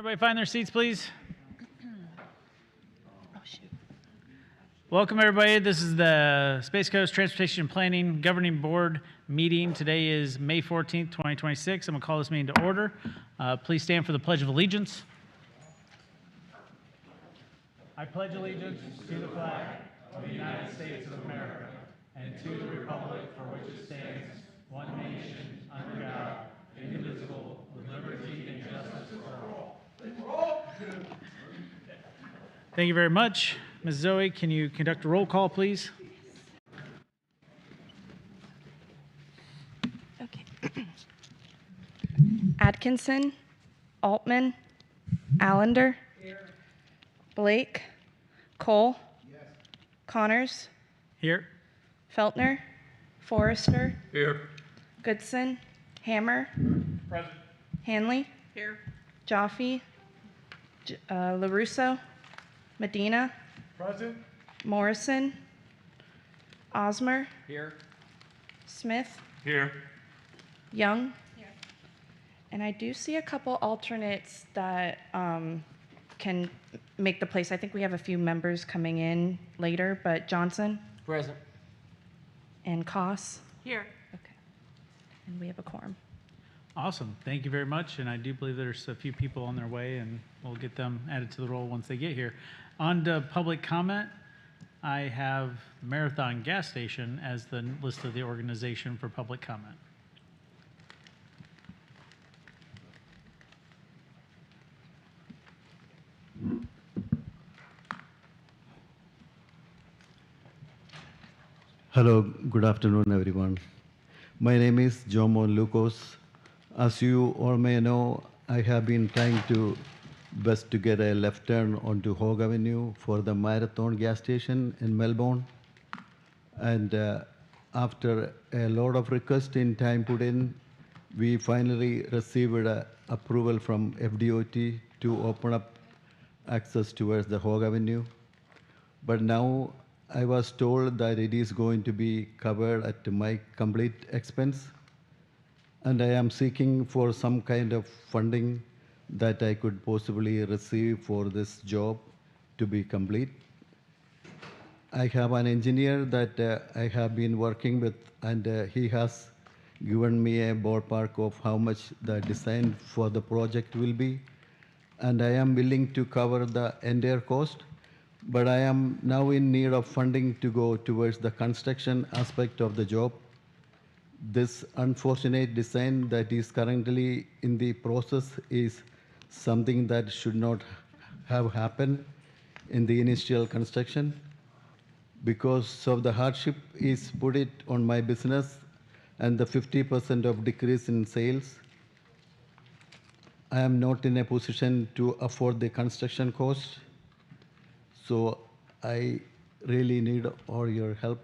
Everybody find their seats, please. Oh, shoot. Welcome, everybody. This is the Space Coast Transportation and Planning Governing Board meeting. Today is May 14th, 2026. I'm going to call this meeting to order. Please stand for the Pledge of Allegiance. I pledge allegiance to the flag of the United States of America and to the republic for which it stands, one nation, under God, indivisible, with liberty and justice for all. Thank you very much. Ms. Zoe, can you conduct a roll call, please? Okay. Atkinson, Altman, Allender, Blake, Cole, Connors, Here. Feltner, Forrester, Here. Goodson, Hammer, Present. Hanley, Here. Jaffe, LaRusso, Medina, Present. Morrison, Osmer, Here. Smith, Here. Young. And I do see a couple alternates that can make the place. I think we have a few members coming in later, but Johnson Present. and Koss. Here. Okay. And we have a quorum. Awesome. Thank you very much. And I do believe there's a few people on their way, and we'll get them added to the roll once they get here. On to public comment, I have Marathon Gas Station as the list of the organization for public comment. Hello, good afternoon, everyone. My name is Jomo Lucas. As you all may know, I have been trying to best to get a left turn onto Hogg Avenue for the Marathon gas station in Melbourne. And after a lot of requests in time put in, we finally received approval from FDOT to open up access towards the Hogg Avenue. But now I was told that it is going to be covered at my complete expense, and I am seeking for some kind of funding that I could possibly receive for this job to be complete. I have an engineer that I have been working with, and he has given me a ballpark of how much the design for the project will be, and I am willing to cover the entire cost. But I am now in need of funding to go towards the construction aspect of the job. This unfortunate design that is currently in the process is something that should not have happened in the initial construction. Because of the hardship is put it on my business and the 50% of decrease in sales, I am not in a position to afford the construction cost. So I really need all your help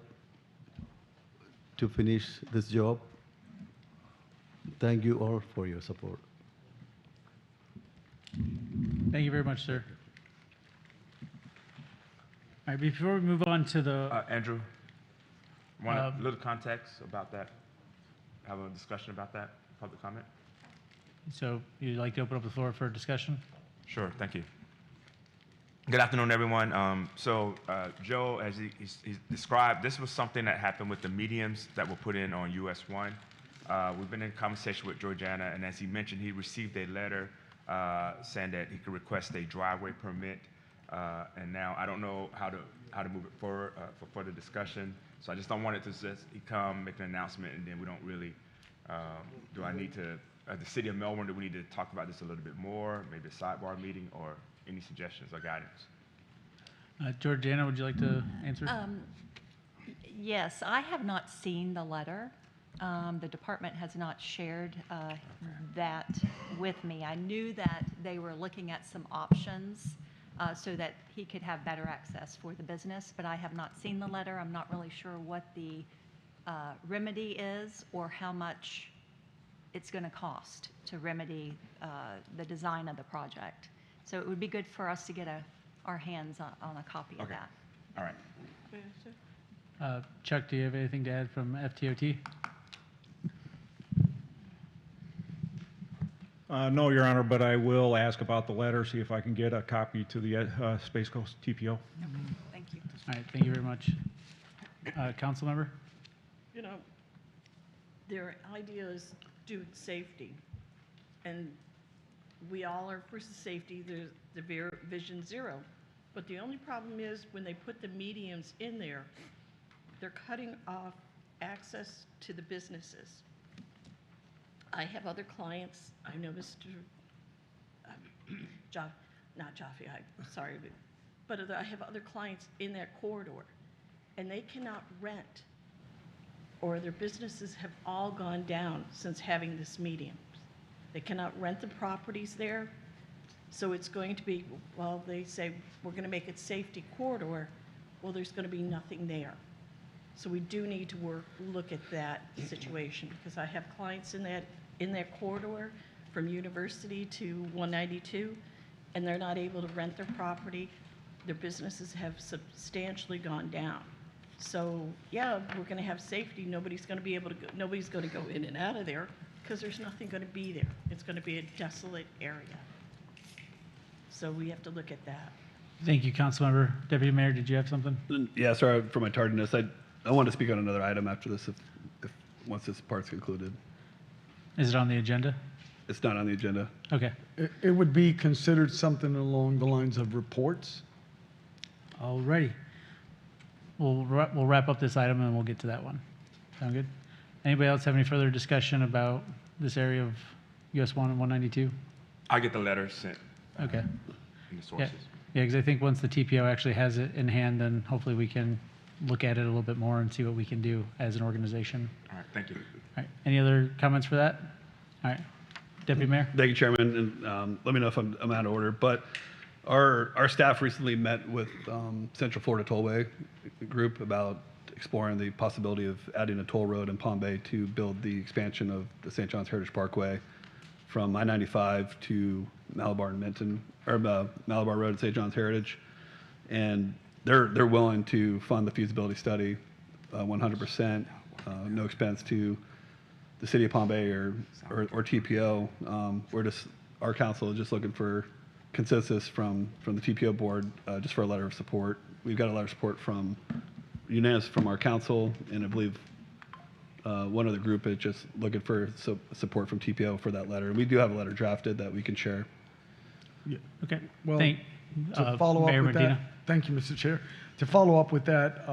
to finish this job. Thank you all for your support. Thank you very much, sir. All right, before we move on to the, Andrew, want a little context about that? Have a discussion about that, public comment? so you'd like to open up the floor for discussion? Sure, thank you. Good afternoon, everyone. Joe, as he described, this was something that happened with the mediums that were put in on US 1. We've been in conversation with Georgiana, and as he mentioned, he received a letter saying that he could request a driveway permit. And now I don't know how to move it forward for further discussion. So I just don't want it to just come, make an announcement, and then we don't really, do I need to, the city of Melbourne, do we need to talk about this a little bit more, maybe a sidebar meeting, or any suggestions or guidance? Georgiana, would you like to answer? Yes, I have not seen the letter. The department has not shared that with me. I knew that they were looking at some options so that he could have better access for the business, but I have not seen the letter. I'm not really sure what the remedy is or how much it's going to cost to remedy the design of the project. So it would be good for us to get our hands on a copy of that. All right. Chuck, do you have anything to add from FTOT? No, Your Honor, but I will ask about the letter, see if I can get a copy to the Space Coast TPO. Thank you. All right, thank you very much. Council member? You know, their idea is student safety, and we all are for safety. There's the Vision Zero, but the only problem is when they put the mediums in there, they're cutting off access to the businesses. I have other clients. I know Mr. Not Jaffe. I'm sorry, but I have other clients in that corridor, and they cannot rent, or their businesses have all gone down since having this medium. They cannot rent the properties there, so it's going to be, well, they say, we're going to make it safety corridor. Well, there's going to be nothing there. So we do need to look at that situation, because I have clients in that corridor from University to 192, and they're not able to rent their property. Their businesses have substantially gone down. So yeah, we're going to have safety. Nobody's going to be able to nobody's going to go in and out of there because there's nothing going to be there. It's going to be a desolate area. So we have to look at that. Thank you, Councilmember. Deputy Mayor, did you have something? Yeah, sorry for my tardiness. I want to speak on another item after this, if once this part's concluded. Is it on the agenda? It's not on the agenda. Okay. It would be considered something along the lines of reports. Alrighty. We'll wrap up this item and we'll get to that one. Sound good? Anybody else have any further discussion about this area of US 1 and 192? I get the letter sent Okay. and the Yeah, sources. yeah, because I think once the TPO actually has it in hand, then hopefully we can look at it a little bit more and see what we can do as an organization. All right, thank you. All right. Any other comments for that? All right. Deputy Mayor? Thank you, Chairman, and let me know if I'm out of order. But our staff recently met with Central Florida Tollway Group about exploring the possibility of adding a toll road in Palm Bay to build the expansion of the St. John's Heritage Parkway from I-95 to Malabar and Minton, or Malabar Road and St. John's Heritage, and they're willing to fund the feasibility study 100%, no expense to the city of Palm Bay or TPO. Our council is just looking for consensus from the TPO board, just for a letter of support. We've got a letter of support unanimous from our council, and I believe one other group is just looking for support from TPO for that letter. We do have a letter drafted that we can share. Okay. Well, to follow Mayor up with Medina. that, thank you, Mr. Chair. To follow up with that,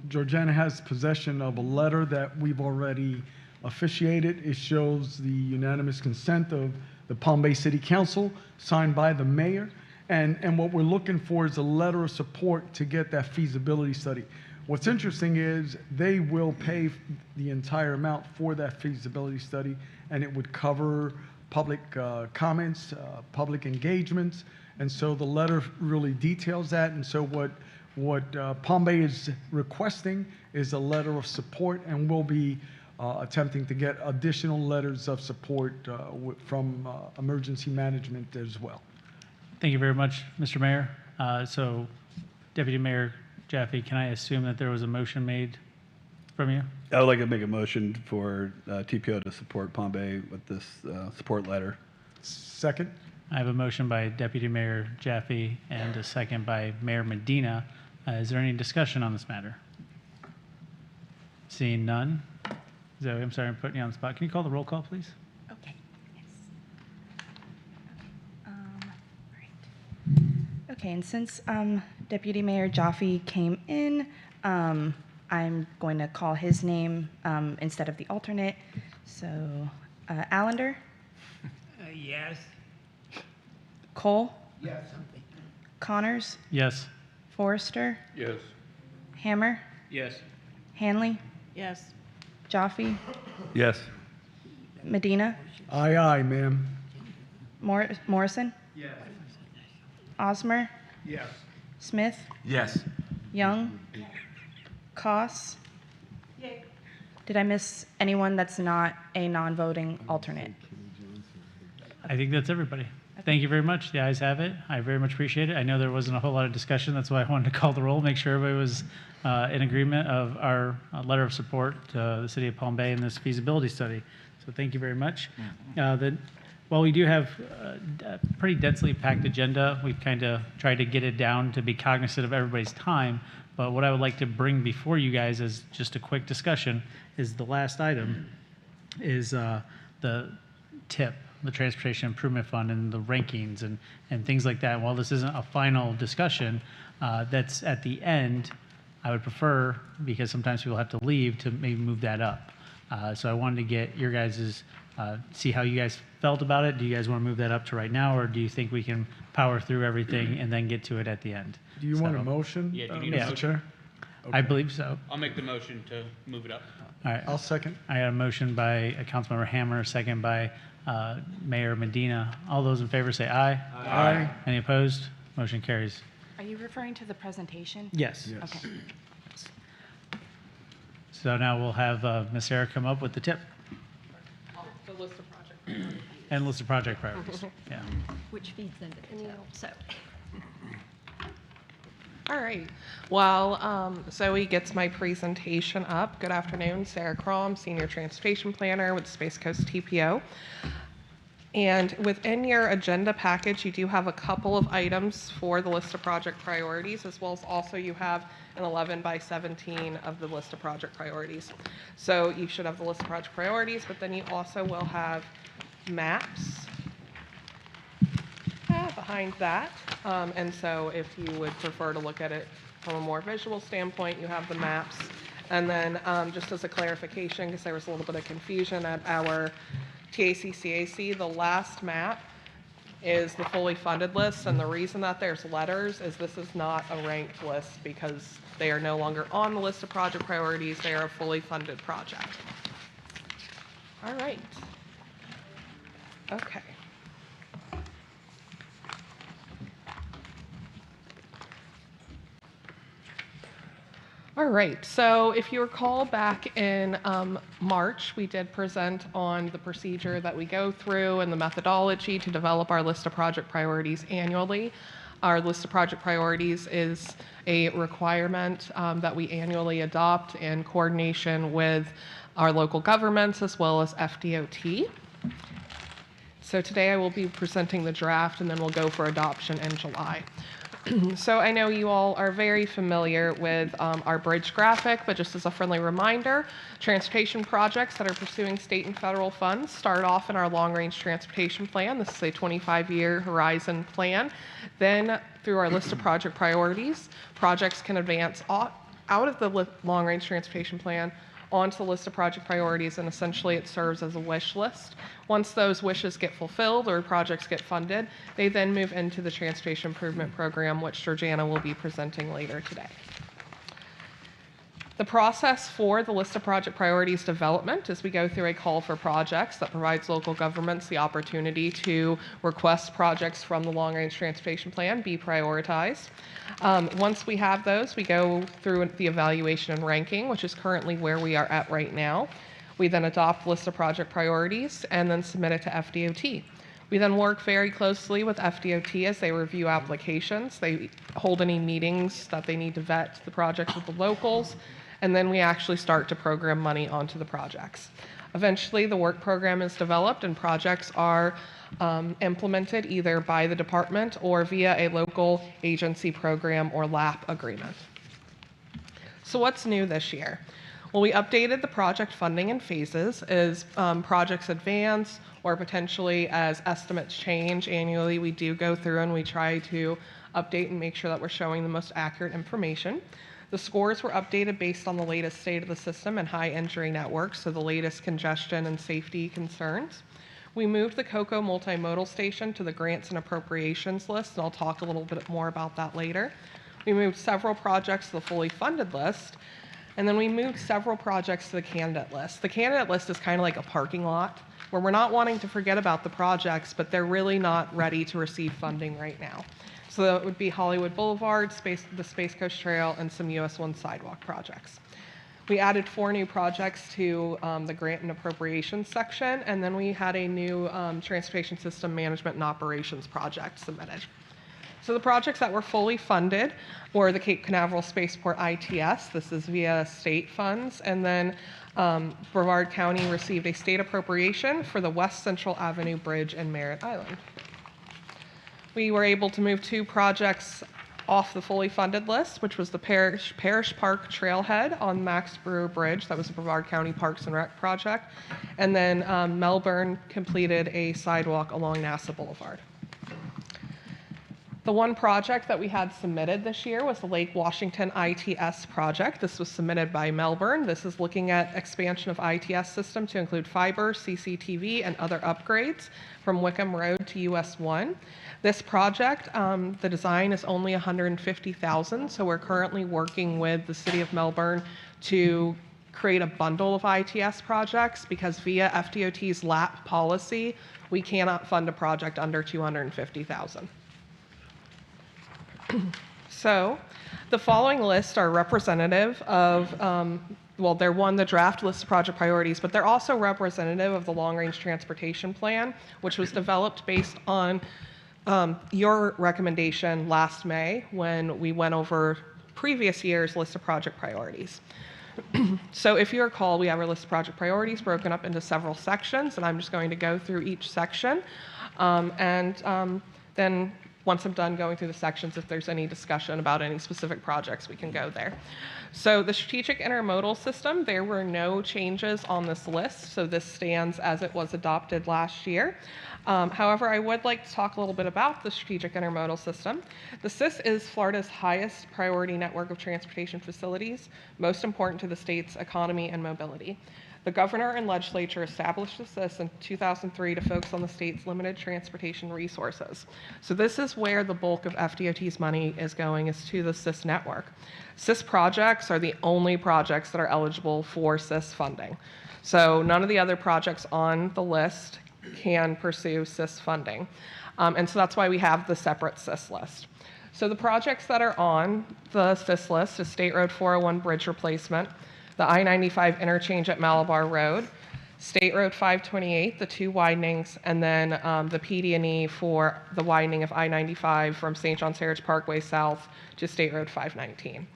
Georgiana has possession of a letter that we've already officiated. It shows the unanimous consent of the Palm Bay City Council, signed by the mayor. And what we're looking for is a letter of support to get that feasibility study. What's interesting is they will pay the entire amount for that feasibility study, and it would cover public comments, public engagements. And so the letter really details that. And so what Palm Bay is requesting is a letter of support, and we'll be attempting to get additional letters of support from emergency management as well. Thank you very much, Mr. Mayor. So Deputy Mayor Jaffe, can I assume that there was a motion made from you? I would like to make a motion for TPO to support Palm Bay with this support letter. Second? I have a motion by Deputy Mayor Jaffe and a second by Mayor Medina. Is there any discussion on this matter? Seeing none. Zoe, I'm sorry, I'm putting you on the spot. Can you call the roll call, please? Okay, yes. Right. Okay, and since Deputy Mayor Jaffe came in, I'm going to call his name instead of the alternate. So, Allender? Yes. Cole? Yes. Connors? Yes. Forrester? Yes. Hammer? Yes. Hanley? Yes. Jaffe? Yes. Medina? Aye, aye, ma'am. Morrison? Yes. Osmer? Yes. Smith? Yes. Young? Koss? Did I miss anyone that's not a non-voting alternate? I think that's everybody. Thank you very much. The ayes have it. I very much appreciate it. I know there wasn't a whole lot of discussion. That's why I wanted to call the roll, make sure everybody was in agreement of our letter of support to the city of Palm Bay in this feasibility study. So thank you very much. The while we do have a pretty densely packed agenda, we've kind of tried to get it down to be cognizant of everybody's time. But what I would like to bring before you guys as just a quick discussion is the last item is the TIP, the Transportation Improvement Fund, and the rankings and things like that. While this isn't a final discussion, that's at the end, I would prefer, because sometimes people have to leave, to maybe move that up. So I wanted to get your guys' see how you guys felt about it. Do you guys want to move that up to right now, or do you think we can power through everything and then get to it at the end? Do you want a motion? Yeah, do you need a Mr. motion? Chair? I believe so. I'll make the motion to move it up. All right. I'll second. I got a motion by Councilmember Hammer, a second by Mayor Medina. All those in favor say aye. Aye. Any opposed? Motion carries. Are you referring to the presentation? Yes. Yes. Okay. So now we'll have Ms. Sarah come up with the tip The list of projects. and list of project priorities. Yeah. Which feeds into the tip, so. All right. While Zoe gets my presentation up, good afternoon. Sarah Crom, Senior Transportation Planner with Space Coast TPO. And within your agenda package, you do have a couple of items for the list of project priorities, as well as also you have an 11 by 17 of the list of project priorities. So you should have the list of project priorities, but then you also will have maps behind that. And so if you would prefer to look at it from a more visual standpoint, you have the maps. And then just as a clarification, because there was a little bit of confusion at our TAC-CAC, the last map is the fully funded list. And the reason that there's letters is this is not a ranked list because they are no longer on the list of project priorities. They are a fully funded project. All right. Okay. All right, so if you recall back in March, we did present on the procedure that we go through and the methodology to develop our list of project priorities annually. Our list of project priorities is a requirement that we annually adopt in coordination with our local governments as well as FDOT. So today I will be presenting the draft and then we'll go for adoption in July. So I know you all are very familiar with our bridge graphic, but just as a friendly reminder, transportation projects that are pursuing state and federal funds start off in our long-range transportation plan. This is a 25-year horizon plan. Then through our list of project priorities, projects can advance out of the long-range transportation plan onto the list of project priorities, and essentially it serves as a wish list. Once those wishes get fulfilled or projects get funded, they then move into the Transportation Improvement Program, which Georgiana will be presenting later today. The process for the list of project priorities development is we go through a call for projects that provides local governments the opportunity to request projects from the long-range transportation plan be prioritized. Once we have those, we go through the evaluation and ranking, which is currently where we are at right now. We then adopt a list of project priorities and then submit it to FDOT. We then work very closely with FDOT as they review applications. They hold any meetings that they need to vet the projects with the locals, and then we actually start to program money onto the projects. Eventually, the work program is developed and projects are implemented either by the department or via a local agency program or LAP agreement. So what's new this year? Well, we updated the project funding in phases as projects advance or potentially as estimates change annually. We do go through and we try to update and make sure that we're showing the most accurate information. The scores were updated based on the latest state of the system and high injury networks, so the latest congestion and safety concerns. We moved the COCO multimodal station to the grants and appropriations list, and I'll talk a little bit more about that later. We moved several projects to the fully funded list, and then we moved several projects to the candidate list. The candidate list is kind of like a parking lot where we're not wanting to forget about the projects, but they're really not ready to receive funding right now. So that would be Hollywood Boulevard, the Space Coast Trail, and some US 1 sidewalk projects. We added 4 new projects to the grant and appropriations section, and then we had a new transportation system management and operations project submitted. So the projects that were fully funded were the Cape Canaveral Spaceport ITS. This is via state funds. And then Brevard County received a state appropriation for the West Central Avenue Bridge in Merritt Island. We were able to move 2 projects off the fully funded list, which was the Parish Park Trailhead on Max Brewer Bridge. That was a Brevard County Parks and Rec project. And then Melbourne completed a sidewalk along NASA Boulevard. The one project that we had submitted this year was the Lake Washington ITS project. This was submitted by Melbourne. This is looking at expansion of ITS system to include fiber, CCTV, and other upgrades from Wickham Road to US 1. This project, the design is only $150,000, so we're currently working with the City of Melbourne to create a bundle of ITS projects because via FDOT's LAP policy, we cannot fund a project under $250,000. So the following lists are representative of, well, they're the draft list of project priorities, but they're also representative of the long-range transportation plan, which was developed based on your recommendation last May when we went over previous year's list of project priorities. So if you recall, we have our list of project priorities broken up into several sections, and I'm just going to go through each section. Then once I'm done going through the sections, if there's any discussion about any specific projects, we can go there. So the strategic intermodal system, there were no changes on this list, so this stands as it was adopted last year. However, I would like to talk a little bit about the strategic intermodal system. The SIS is Florida's highest priority network of transportation facilities, most important to the state's economy and mobility. The governor and legislature established the SIS in 2003 to focus on the state's limited transportation resources. So this is where the bulk of FDOT's money is going, is to the SIS network. SIS projects are the only projects that are eligible for SIS funding. So none of the other projects on the list can pursue SIS funding. And so that's why we have the separate SIS list. So the projects that are on the SIS list is State Road 401 bridge replacement, the I-95 interchange at Malabar Road, State Road 528, the 2 widenings, and then the PD&E for the widening of I-95 from St. John's Heritage Parkway South to State Road 519.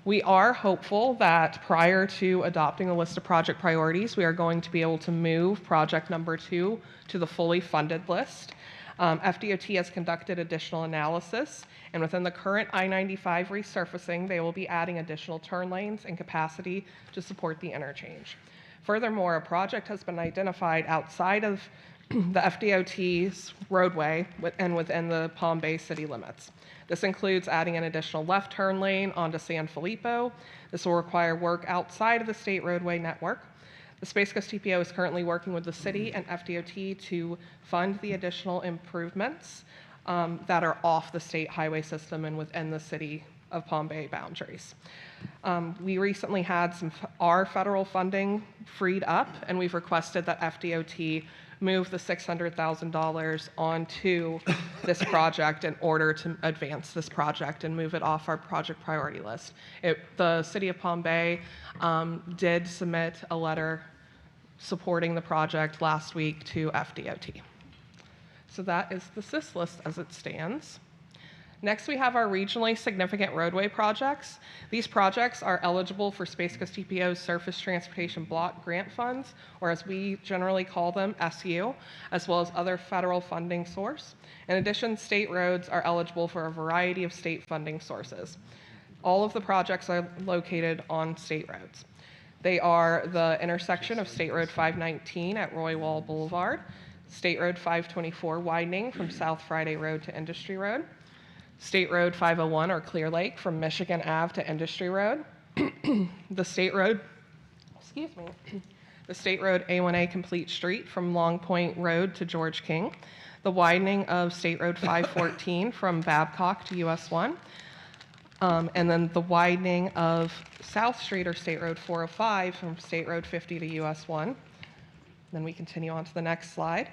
We are hopeful that prior to adopting the list of project priorities, we are going to be able to move project number 2 to the fully funded list. FDOT has conducted additional analysis, and within the current I-95 resurfacing, they will be adding additional turn lanes and capacity to support the interchange. Furthermore, a project has been identified outside of the FDOT's roadway and within the Palm Bay city limits. This includes adding an additional left turn lane onto San Filippo. This will require work outside of the state roadway network. The Space Coast TPO is currently working with the city and FDOT to fund the additional improvements that are off the state highway system and within the city of Palm Bay boundaries. We recently had our federal funding freed up, and we've requested that FDOT move the $600,000 onto this project in order to advance this project and move it off our project priority list. The city of Palm Bay did submit a letter supporting the project last week to FDOT. So that is the SIS list as it stands. Next, we have our regionally significant roadway projects. These projects are eligible for Space Coast TPO's Surface Transportation Block Grant Funds, or as we generally call them, SU, as well as other federal funding source. In addition, state roads are eligible for a variety of state funding sources. All of the projects are located on state roads. They are the intersection of State Road 519 at Roy Wall Boulevard, State Road 524 widening from South Friday Road to Industry Road, State Road 501 or Clear Lake from Michigan Ave to Industry Road, the State Road A1A Complete Street from Long Point Road to George King, the widening of State Road 514 from Babcock to US 1, and then the widening of South Street or State Road 405 from State Road 50 to US 1. Then we continue on to the next slide.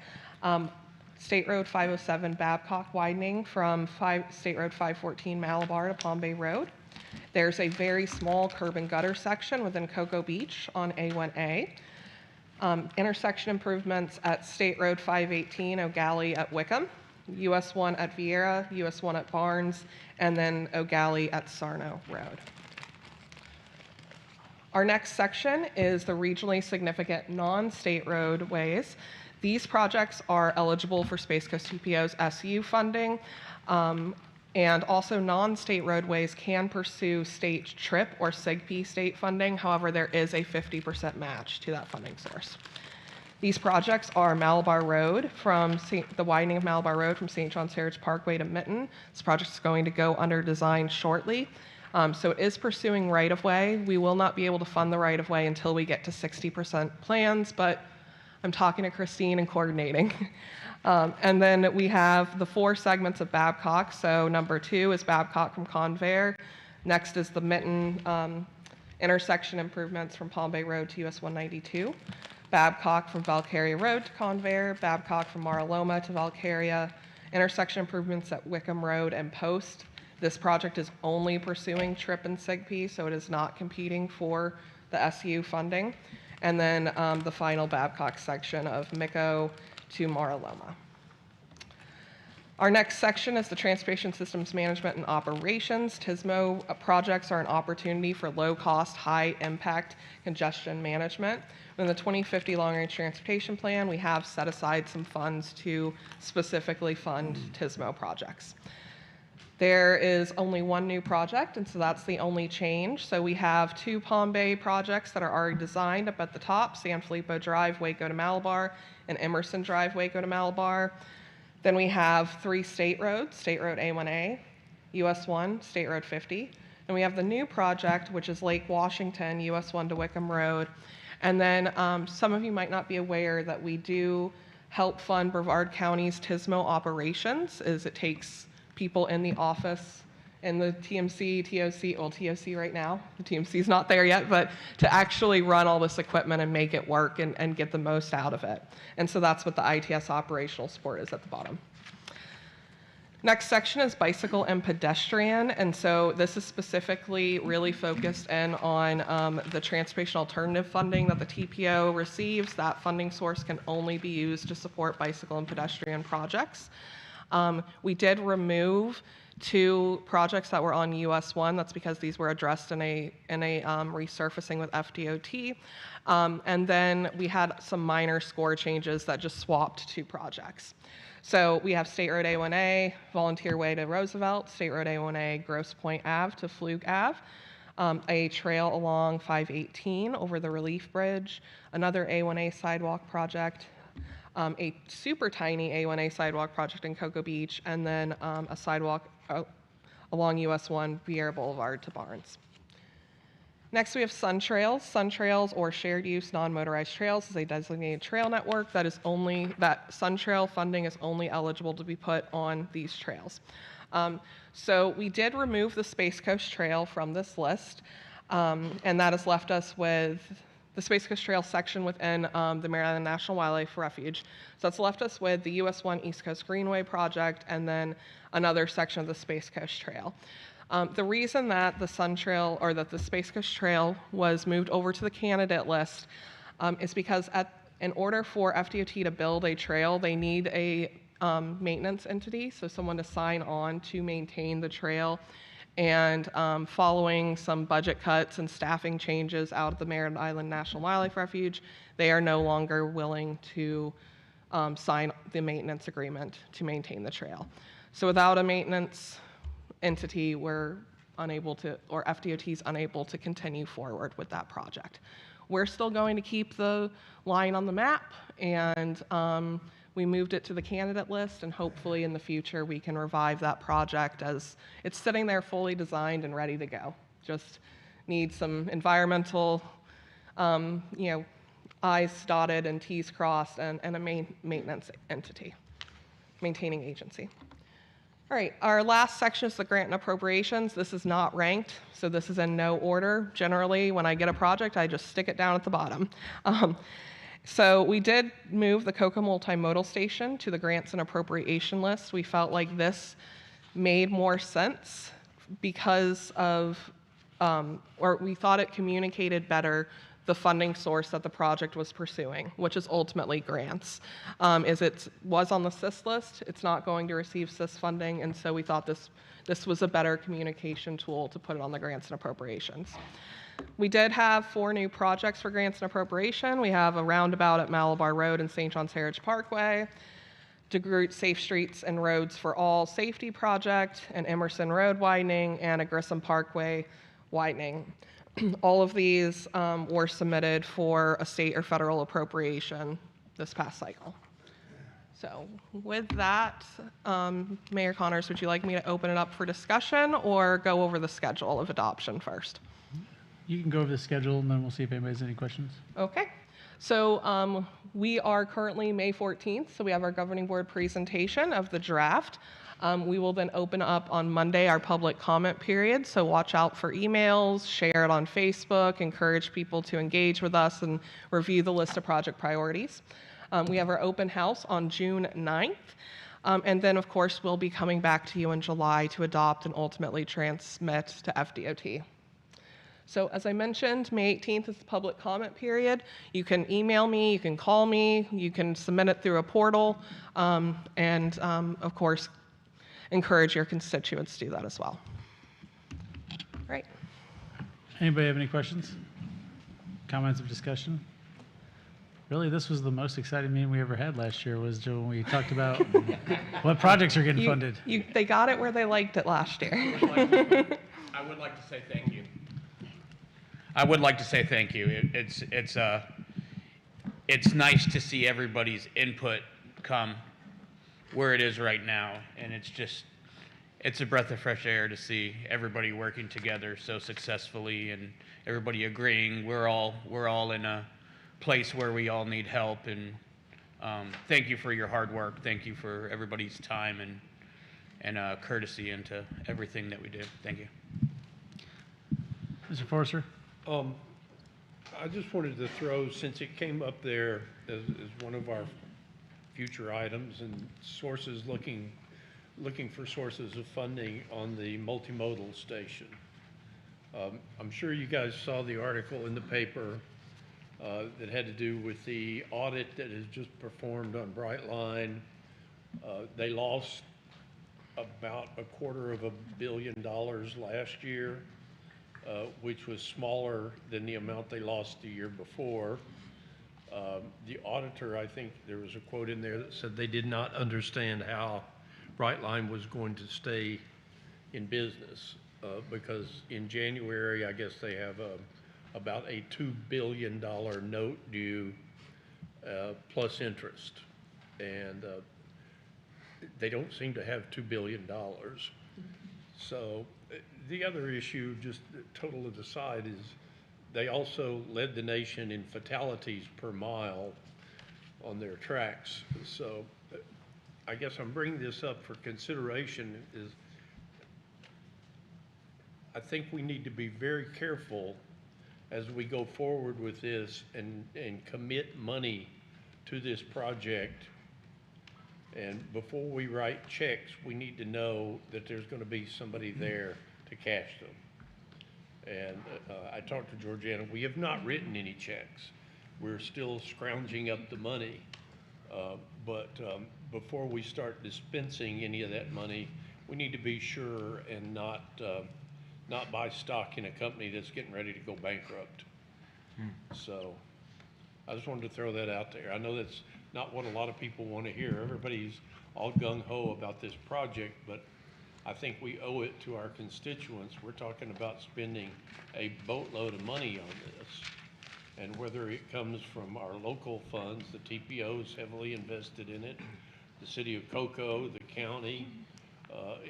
State Road 507 Babcock widening from State Road 514 Malabar to Palm Bay Road. There's a very small curb and gutter section within Cocoa Beach on A1A. Intersection improvements at State Road 518 O'Galley at Wickham, US 1 at Vieira, US 1 at Barnes, and then O'Galley at Sarno Road. Our next section is the regionally significant non-state roadways. These projects are eligible for Space Coast TPO's SU funding, and also non-state roadways can pursue state TRIP or SCTPO state funding. However, there is a 50% match to that funding source. These projects are Malabar Road the widening of Malabar Road from St. John's Heritage Parkway to Mitten. This project is going to go under design shortly. So it is pursuing right-of-way. We will not be able to fund the right-of-way until we get to 60% plans, but I'm talking to Christine and coordinating. And then we have the 4 segments of Babcock. So number 2 is Babcock from Convair. Next is the Mitten intersection improvements from Palm Bay Road to US 192. Babcock from Valcaria Road to Convair. Babcock from Maraloma to Valcaria. Intersection improvements at Wickham Road and Post. This project is only pursuing TRIP and SCTPO, so it is not competing for the SU funding. And then the final Babcock section of Mico to Maraloma. Our next section is the Transportation Systems Management and Operations. TSMO projects are an opportunity for low-cost, high-impact congestion management. In the 2050 Long-Range Transportation Plan, we have set aside some funds to specifically fund TSMO projects. There is only one new project, and so that's the only change. So we have 2 Palm Bay projects that are already designed up at the top, San Filippo Drive, Waco to Malabar, and Emerson Drive, Waco to Malabar. Then we have 3 state roads, State Road A1A, US 1, State Road 50. And we have the new project, which is Lake Washington, US 1 to Wickham Road. And then some of you might not be aware that we do help fund Brevard County's TSMO operations, as it takes people in the office in the TMC, TOC, well, TOC right now, the TMC is not there yet, but to actually run all this equipment and make it work and get the most out of it. And so that's what the ITS operational support is at the bottom. Next section is bicycle and pedestrian. And so this is specifically really focused in on the transportation alternative funding that the TPO receives. That funding source can only be used to support bicycle and pedestrian projects. We did remove 2 projects that were on US 1. That's because these were addressed in a resurfacing with FDOT. And then we had some minor score changes that just swapped 2 projects. So we have State Road A1A, Volunteer Way to Roosevelt, State Road A1A, Grosse Pointe Ave to Fluke Ave, a trail along 518 over the Relief Bridge, another A1A sidewalk project, a super tiny A1A sidewalk project in Cocoa Beach, and then a sidewalk along US 1, Vieira Boulevard to Barnes. Next, we have Sun Trails. Sun Trails, or shared use non-motorized trails, is a designated trail network that Sun Trail funding is only eligible to be put on these trails. So we did remove the Space Coast Trail from this list, and that has left us with the Space Coast Trail section within the Maryland National Wildlife Refuge. So that's left us with the US 1 East Coast Greenway project and then another section of the Space Coast Trail. The reason that the Sun Trail or that the Space Coast Trail was moved over to the candidate list is because in order for FDOT to build a trail, they need a maintenance entity, so someone to sign on to maintain the trail. And following some budget cuts and staffing changes out of the Merritt Island National Wildlife Refuge, they are no longer willing to sign the maintenance agreement to maintain the trail. So without a maintenance entity, we're unable to, or FDOT is unable to continue forward with that project. We're still going to keep the line on the map, and we moved it to the candidate list, and hopefully in the future we can revive that project as it's sitting there fully designed and ready to go. Just need some environmental, I's dotted and T's crossed, and a maintenance entity, maintaining agency. All right, our last section is the grant and appropriations. This is not ranked, so this is in no order. Generally, when I get a project, I just stick it down at the bottom. So we did move the Cocoa Multimodal Station to the grants and appropriation list. We felt like this made more sense because of, or we thought it communicated better the funding source that the project was pursuing, which is ultimately grants. Is it was on the CIS list, it's not going to receive CIS funding, and so we thought this was a better communication tool to put it on the grants and appropriations. We did have 4 new projects for grants and appropriation. We have a roundabout at Malabar Road and St. John's Heritage Parkway, DeGroot Safe Streets and Roads for All Safety Project, an Emerson Road widening, and a Grissom Parkway widening. All of these were submitted for a state or federal appropriation this past cycle. So with that, Mayor Connors, would you like me to open it up for discussion or go over the schedule of adoption first? You can go over the schedule, and then we'll see if anybody has any questions. Okay. So we are currently May 14th, so we have our governing board presentation of the draft. We will then open up on Monday our public comment period, so watch out for emails, share it on Facebook, encourage people to engage with us and review the list of project priorities. We have our open house on June 9th, and then of course we'll be coming back to you in July to adopt and ultimately transmit to FDOT. So as I mentioned, May 18th is the public comment period. You can email me, you can call me, you can submit it through a portal, and of course, encourage your constituents to do that as well. Great. Anybody have any questions? Comments of discussion? Really, this was the most exciting meeting we ever had last year, was when we talked about what projects are getting funded. They got it where they liked it last year. I would like to say thank you. I would like to say thank you. It's nice to see everybody's input come where it is right now, and it's a breath of fresh air to see everybody working together so successfully and everybody agreeing we're all in a place where we all need help. And thank you for your hard work. Thank you for everybody's time and courtesy into everything that we do. Thank you. Mr. Forrester? I just wanted to throw, since it came up there as one of our future items and sources, looking for sources of funding on the multimodal station. I'm sure you guys saw the article in the paper that had to do with the audit that is just performed on Brightline. They lost about $250 million last year. Which was smaller than the amount they lost the year before. The auditor, I think there was a quote in there that said they did not understand how Brightline was going to stay in business because in January, I guess they have about a $2 billion note due plus interest. And they don't seem to have $2 billion. So the other issue, just total aside, is they also led the nation in fatalities per mile on their tracks. So I guess I'm bringing this up for consideration is I think we need to be very careful as we go forward with this and commit money to this project. And before we write checks, we need to know that there's going to be somebody there to cash them. And I talked to Georgiana. We have not written any checks. We're still scrounging up the money. But before we start dispensing any of that money, we need to be sure and not buy stock in a company that's getting ready to go bankrupt. So I just wanted to throw that out there. I know that's not what a lot of people want to hear. Everybody's all gung-ho about this project, but I think we owe it to our constituents. We're talking about spending a boatload of money on this. And whether it comes from our local funds, the TPO is heavily invested in it, the city of Cocoa, the county,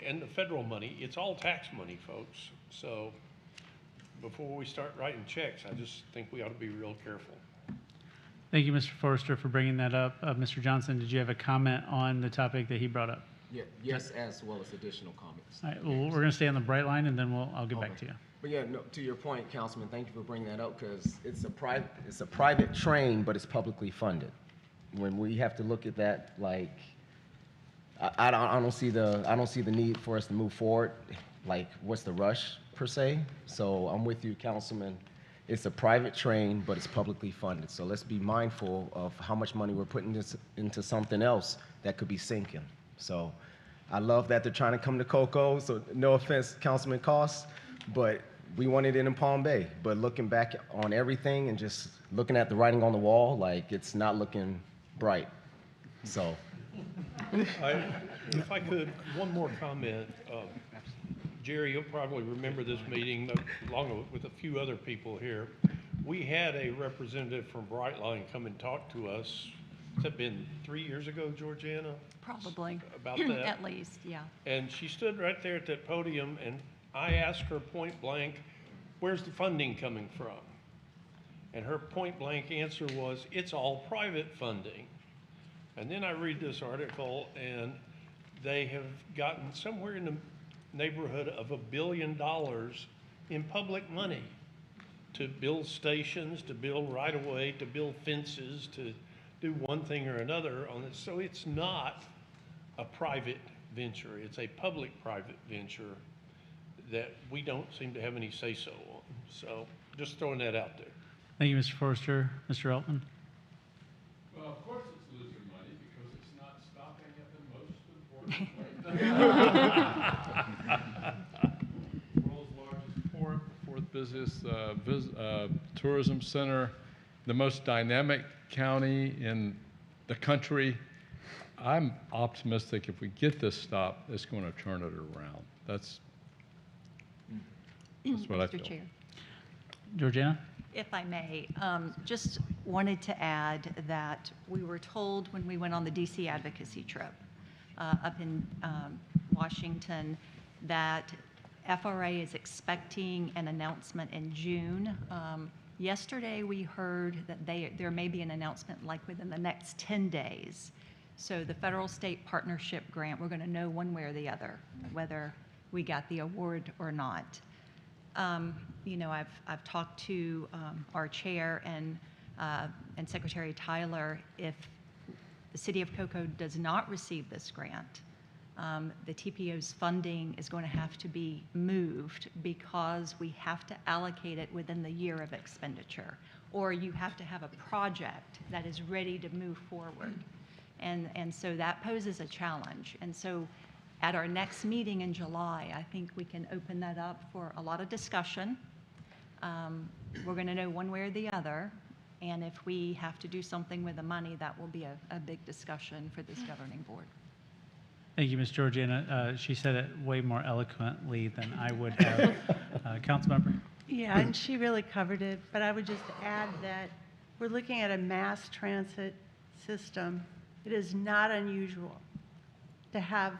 and the federal money, it's all tax money, folks. So before we start writing checks, I just think we ought to be real careful. Thank you, Mr. Forrester, for bringing that up. Mr. Johnson, did you have a comment on the topic that he brought up? Yeah, yes, as well as additional comments. All right, well, we're going to stay on the bright line, and then I'll get back to you. But yeah, no, to your point, Councilman, thank you for bringing that up because it's a private train, but it's publicly funded. When we have to look at that, like, I don't see the need for us to move forward. Like, what's the rush per se? So I'm with you, Councilman, it's a private train, but it's publicly funded. So let's be mindful of how much money we're putting into something else that could be sinking. So I love that they're trying to come to Cocoa, so no offense, Councilman Cost, but we wanted it in Palm Bay. But looking back on everything and just looking at the writing on the wall, like, it's not looking bright. So. If I could, one more comment. Jerry, you'll probably remember this meeting along with a few other people here. We had a representative from Brightline come and talk to us. Has that been 3 years ago, Georgiana? Probably. About that? At least, yeah. And she stood right there at that podium, and I asked her point blank, where's the funding coming from? And her point blank answer was, it's all private funding. And then I read this article, and they have gotten somewhere in the neighborhood of $1 billion in public money to build stations, to build right-of-way, to build fences, to do one thing or another on it. So it's not a private venture. It's a public-private venture that we don't seem to have any say-so on. So just throwing that out there. Thank you, Mr. Forrester. Mr. Altman? Well, of course it's losing money because it's not stopping at the most important place. World's largest port, the fourth busiest tourism center, the most dynamic county in the country. I'm optimistic if we get this stopped, it's going to turn it around. That's what I feel. Mr. Chair. Georgiana? If I may, just wanted to add that we were told when we went on the DC advocacy trip up in Washington that FRA is expecting an announcement in June. Yesterday we heard that there may be an announcement like within the next 10 days. So the federal state partnership grant, we're going to know one way or the other whether we got the award or not. You know, I've talked to our chair and Secretary Tyler. If the city of Cocoa does not receive this grant, the TPO's funding is going to have to be moved because we have to allocate it within the year of expenditure, or you have to have a project that is ready to move forward. And so that poses a challenge. And so at our next meeting in July, I think we can open that up for a lot of discussion. We're going to know one way or the other. And if we have to do something with the money, that will be a big discussion for this governing board. Thank you, Ms. Georgiana. She said it way more eloquently than I would have. Councilmember? Yeah, and she really covered it, but I would just add that we're looking at a mass transit system. It is not unusual to have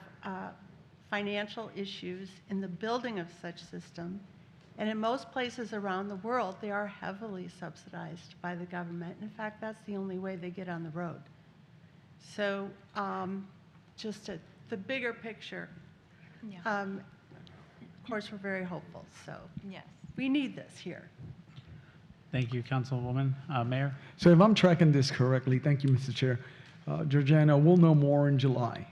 financial issues in the building of such system. And in most places around the world, they are heavily subsidized by the government. In fact, that's the only way they get on the road. So the bigger picture, Yeah. of course, we're very hopeful. So Yes. we need this here. Thank you, Councilwoman. Mayor? So if I'm tracking this correctly, thank you, Mr. Chair. Georgiana, we'll know more in July.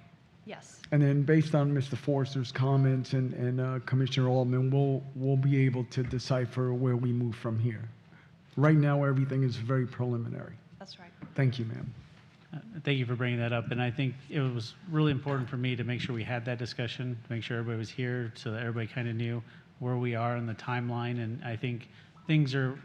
Yes. And then based on Mr. Forrester's comments and Commissioner Altman, we'll be able to decipher where we move from here. Right now, everything is very preliminary. That's right. Thank you, ma'am. Thank you for bringing that up. And I think it was really important for me to make sure we had that discussion, to make sure everybody was here so that everybody kind of knew where we are in the timeline. And I think things are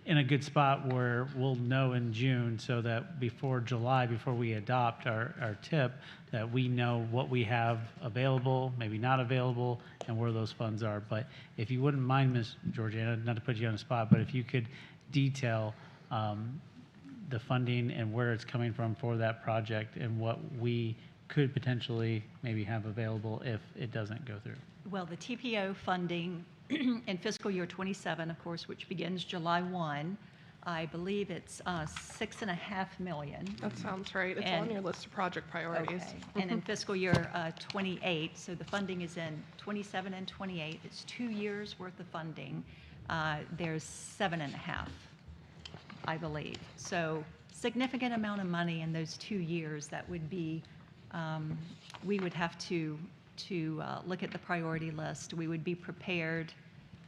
in a good spot where we'll know in June so that before July, before we adopt our tip, that we know what we have available, maybe not available, and where those funds are. But if you wouldn't mind, Ms. Georgiana, not to put you on the spot, but if you could detail the funding and where it's coming from for that project and what we could potentially maybe have available if it doesn't go through. Well, the TPO funding in fiscal year 27, of course, which begins July 1, I believe it's $6.5 million. That sounds right. It's on your list of project priorities. Okay. And in fiscal year 28, so the funding is in 27 and 28. It's 2 years worth of funding. There's 7.5, I believe. So significant amount of money in those 2 years that would be, we would have to look at the priority list. We would be prepared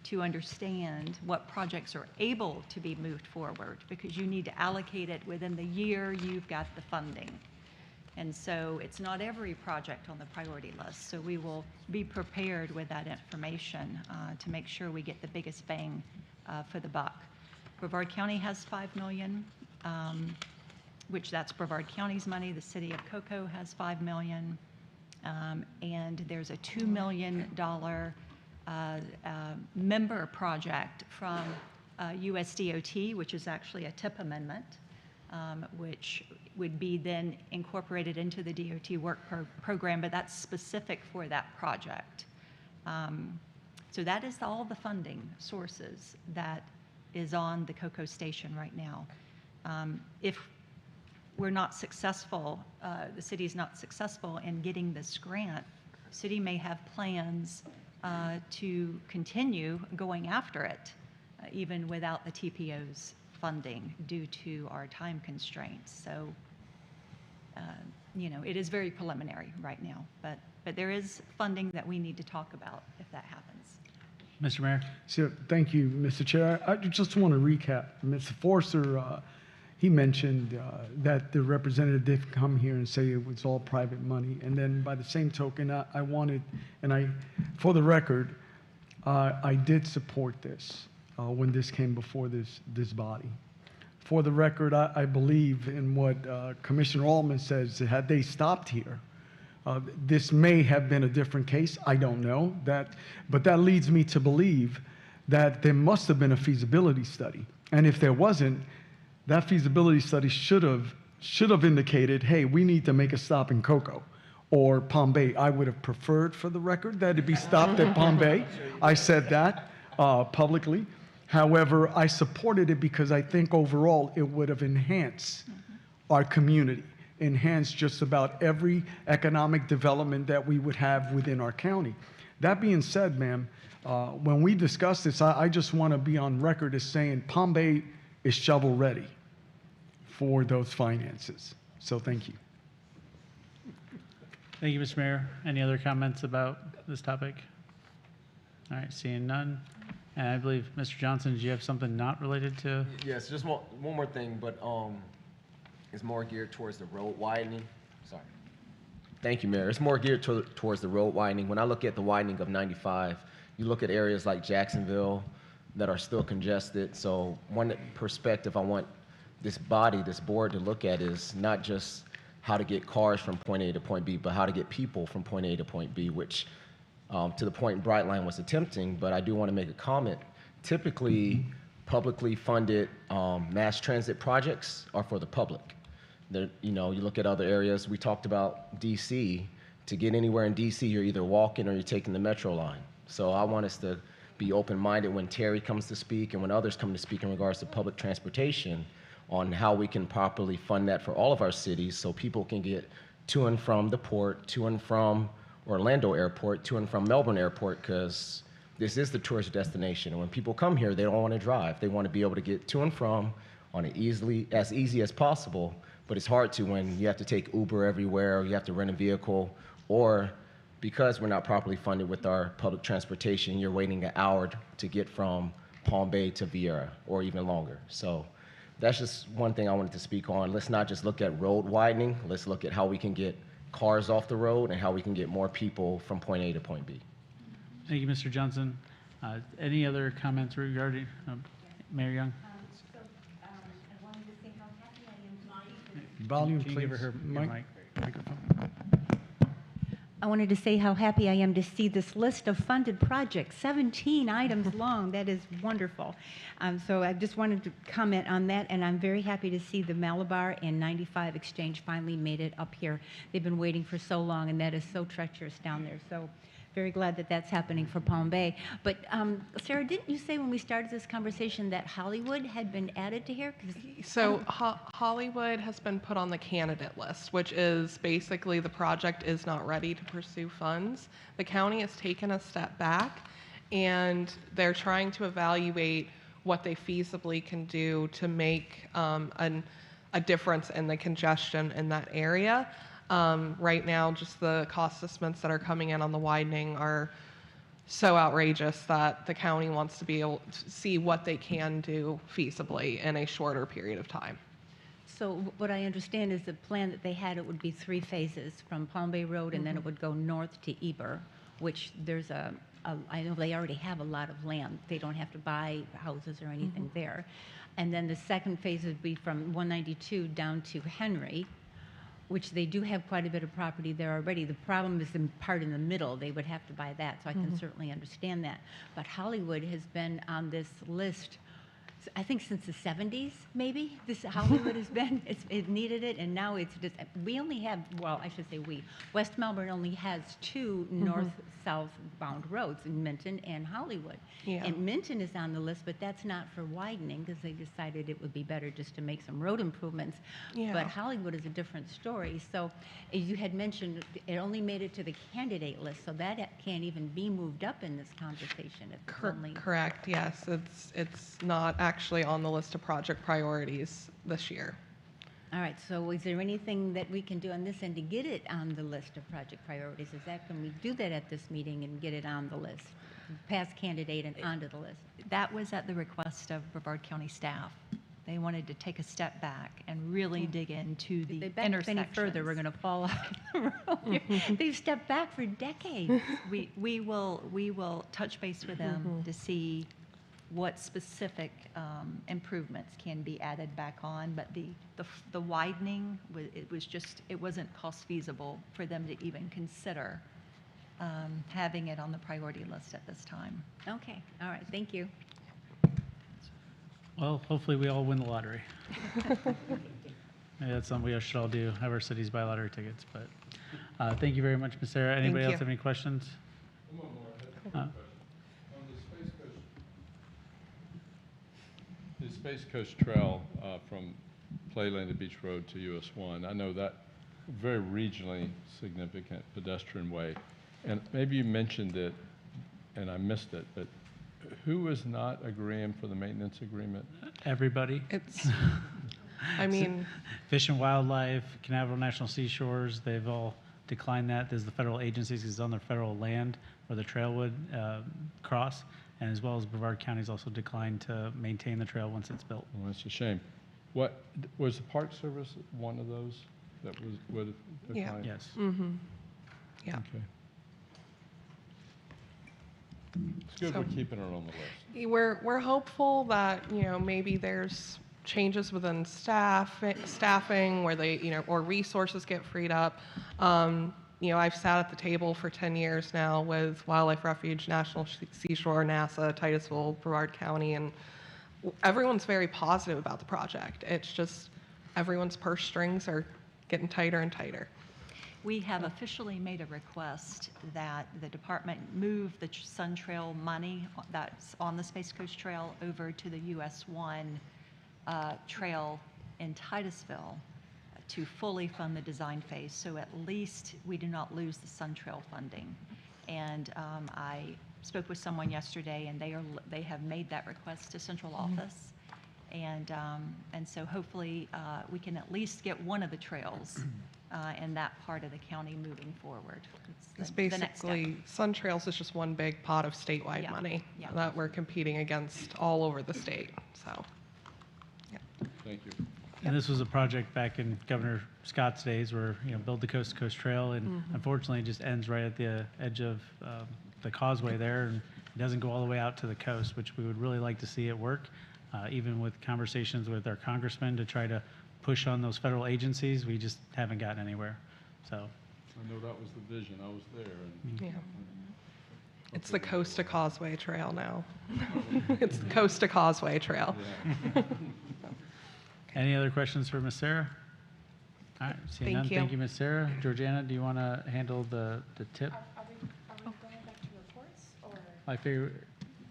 to understand what projects are able to be moved forward, because you need to allocate it within the year you've got the funding. And so it's not every project on the priority list. So we will be prepared with that information to make sure we get the biggest bang for the buck. Brevard County has $5 million, which that's Brevard County's money. The city of Cocoa has $5 million. And there's a $2 million member project from USDOT, which is actually a TIP amendment, which would be then incorporated into the DOT work program, but that's specific for that project. So that is all the funding sources that is on the Cocoa Station right now. If we're not successful, the city's not successful in getting this grant, city may have plans to continue going after it, even without the TPO's funding due to our time constraints. So, you know, it is very preliminary right now, but there is funding that we need to talk about if that happens. Mr. Mayor? So, thank you, Mr. Chair. I just want to recap. Mr. Forster, he mentioned that the representative did come here and say it was all private money. And then by the same token, I wanted, and for the record, I did support this when this came before this body. For the record, I believe in what Commissioner Altman says. Had they stopped here, this may have been a different case. I don't know that, but that leads me to believe that there must have been a feasibility study. And if there wasn't, that feasibility study should have indicated, hey, we need to make a stop in Cocoa or Palm Bay. I would have preferred, for the record, that it be stopped at Palm Bay. I said that publicly. However, I supported it because I think overall it would have enhanced our community, enhanced just about every economic development that we would have within our county. That being said, ma'am, when we discuss this, I just want to be on record as saying Palm Bay is shovel ready for those finances. So thank you. Thank you, Mr. Mayor. Any other comments about this topic? All right, seeing none. And I believe, Mr. Johnson, did you have something not related to? Yes, just one more thing, but it's more geared towards the road widening. Sorry. Thank you, Mayor. It's more geared towards the road widening. When I look at the widening of 95, you look at areas like Jacksonville that are still congested. So one perspective I want this body, this board to look at is not just how to get cars from point A to point B, but how to get people from point A to point B, which to the point Brightline was attempting, but I do want to make a comment. Typically, publicly funded mass transit projects are for the public. You know, you look at other areas. We talked about DC. To get anywhere in DC, you're either walking or you're taking the metro line. So I want us to be open-minded when Terry comes to speak and when others come to speak in regards to public transportation on how we can properly fund that for all of our cities so people can get to and from the port, to and from Orlando Airport, to and from Melbourne Airport, because this is the tourist destination. And when people come here, they don't want to drive. They want to be able to get to and from on as easy as possible. But it's hard to when you have to take Uber everywhere, or you have to rent a vehicle, or because we're not properly funded with our public transportation, you're waiting an hour to get from Palm Bay to Vieira, or even longer. So that's just one thing I wanted to speak on. Let's not just look at road widening. Let's look at how we can get cars off the road and how we can get more people from point A to point B. Thank you, Mr. Johnson. Any other comments regarding Mayor Young? I wanted to say how happy I am. Volume, Can you please. give her her microphone? I wanted to say how happy I am to see this list of funded projects, 17 items long. That is wonderful. So I just wanted to comment on that, and I'm very happy to see the Malabar and 95 exchange finally made it up here. They've been waiting for so long, and that is so treacherous down there. So very glad that that's happening for Palm Bay. But Sarah, didn't you say when we started this conversation that Hollywood had been added to here? So Hollywood has been put on the candidate list, which is basically the project is not ready to pursue funds. The county has taken a step back, and they're trying to evaluate what they feasibly can do to make a difference in the congestion in that area. Right now, just the cost estimates that are coming in on the widening are so outrageous that the county wants to be able to see what they can do feasibly in a shorter period of time. So what I understand is the plan that they had, it would be 3 phases from Palm Bay Road, and then it would go north to Eber, which there's I know they already have a lot of land. They don't have to buy houses or anything there. And then the second phase would be from 192 down to Henry, which they do have quite a bit of property there already. The problem is the part in the middle. They would have to buy that, so I can certainly understand that. But Hollywood has been on this list, I think since the 70s, maybe. This Hollywood has been, it needed it, and now it's just, we only have, well, I should say we, West Melbourne only has 2 north-south bound roads, in Minton and Hollywood. Yeah. And Minton is on the list, but that's not for widening, because they decided it would be better just to make some road improvements. Yeah. But Hollywood is a different story. So as you had mentioned, it only made it to the candidate list, so that can't even be moved up in this conversation. It's only Correct, yes. It's not actually on the list of project priorities this year. All right, so is there anything that we can do on this end to get it on the list of project priorities? Can we do that at this meeting and get it on the list? Pass candidate and onto the list? That was at the request of Brevard County staff. They wanted to take a step back and really dig into the If they back up any further, we're going to fall off the road. They've stepped back for decades. We will touch base with them to see what specific improvements can be added back on, but the widening, it wasn't cost feasible for them to even consider having it on the priority list at this time. Okay, all right, thank you. Well, hopefully we all win the lottery. Maybe that's something we should all do, have our cities buy lottery tickets, but thank you very much, Ms. Sarah. Anybody you. else have any questions? One more. I have a question. On the Space Coast Trail from Playland to Beach Road to US 1, I know that very regionally significant pedestrian way. And maybe you mentioned it and I missed it, but who is not agreeing for the maintenance agreement? Everybody. It's, I mean, Fish and Wildlife, Canaveral National Seashores, they've all declined that. There's the federal agencies, 'cause it's on their federal land where the trail would cross, and as well as Brevard County's also declined to maintain the trail once it's built. Well, that's a shame. What, was the Park Service one of those that would decline? Yes. Yeah. Okay. It's good So- we're keeping it on the list. We're hopeful that, maybe there's changes within staffing where they, or resources get freed up. I've sat at the table for 10 years now with Wildlife Refuge, National Seashore, NASA, Titusville, Brevard County, and everyone's very positive about the project. It's just everyone's purse strings are getting tighter and tighter. We have officially made a request that the department move the Sun Trail money that's on the Space Coast Trail over to the US 1 trail in Titusville to fully fund the design phase, so at least we do not lose the Sun Trail funding. And I spoke with someone yesterday, and they have made that request to central office. And so hopefully we can at least get one of the trails in that part of the county moving forward. It's the next step. basically, Sun Trails is just one big pot of statewide Yeah, money yeah. that we're competing against all over the state, so. Thank you. And this was a project back in Governor Scott's days where, build the Coast to Coast Trail, and unfortunately it just ends right at the edge of the causeway there, and it doesn't go all the way out to the coast, which we would really like to see it work, even with conversations with our congressmen to try to push on those federal agencies. We just haven't gotten anywhere, so. I know that was the vision. I was there. And Yeah. It's the Coast to Causeway Trail now. It's the Coast to Causeway Trail. Yeah. Any other questions for Ms. Sarah? All right, seeing none, Thank you. thank you, Ms. Sarah. Georgiana, do you want to handle the tip? Are we going back to reports, or I figure,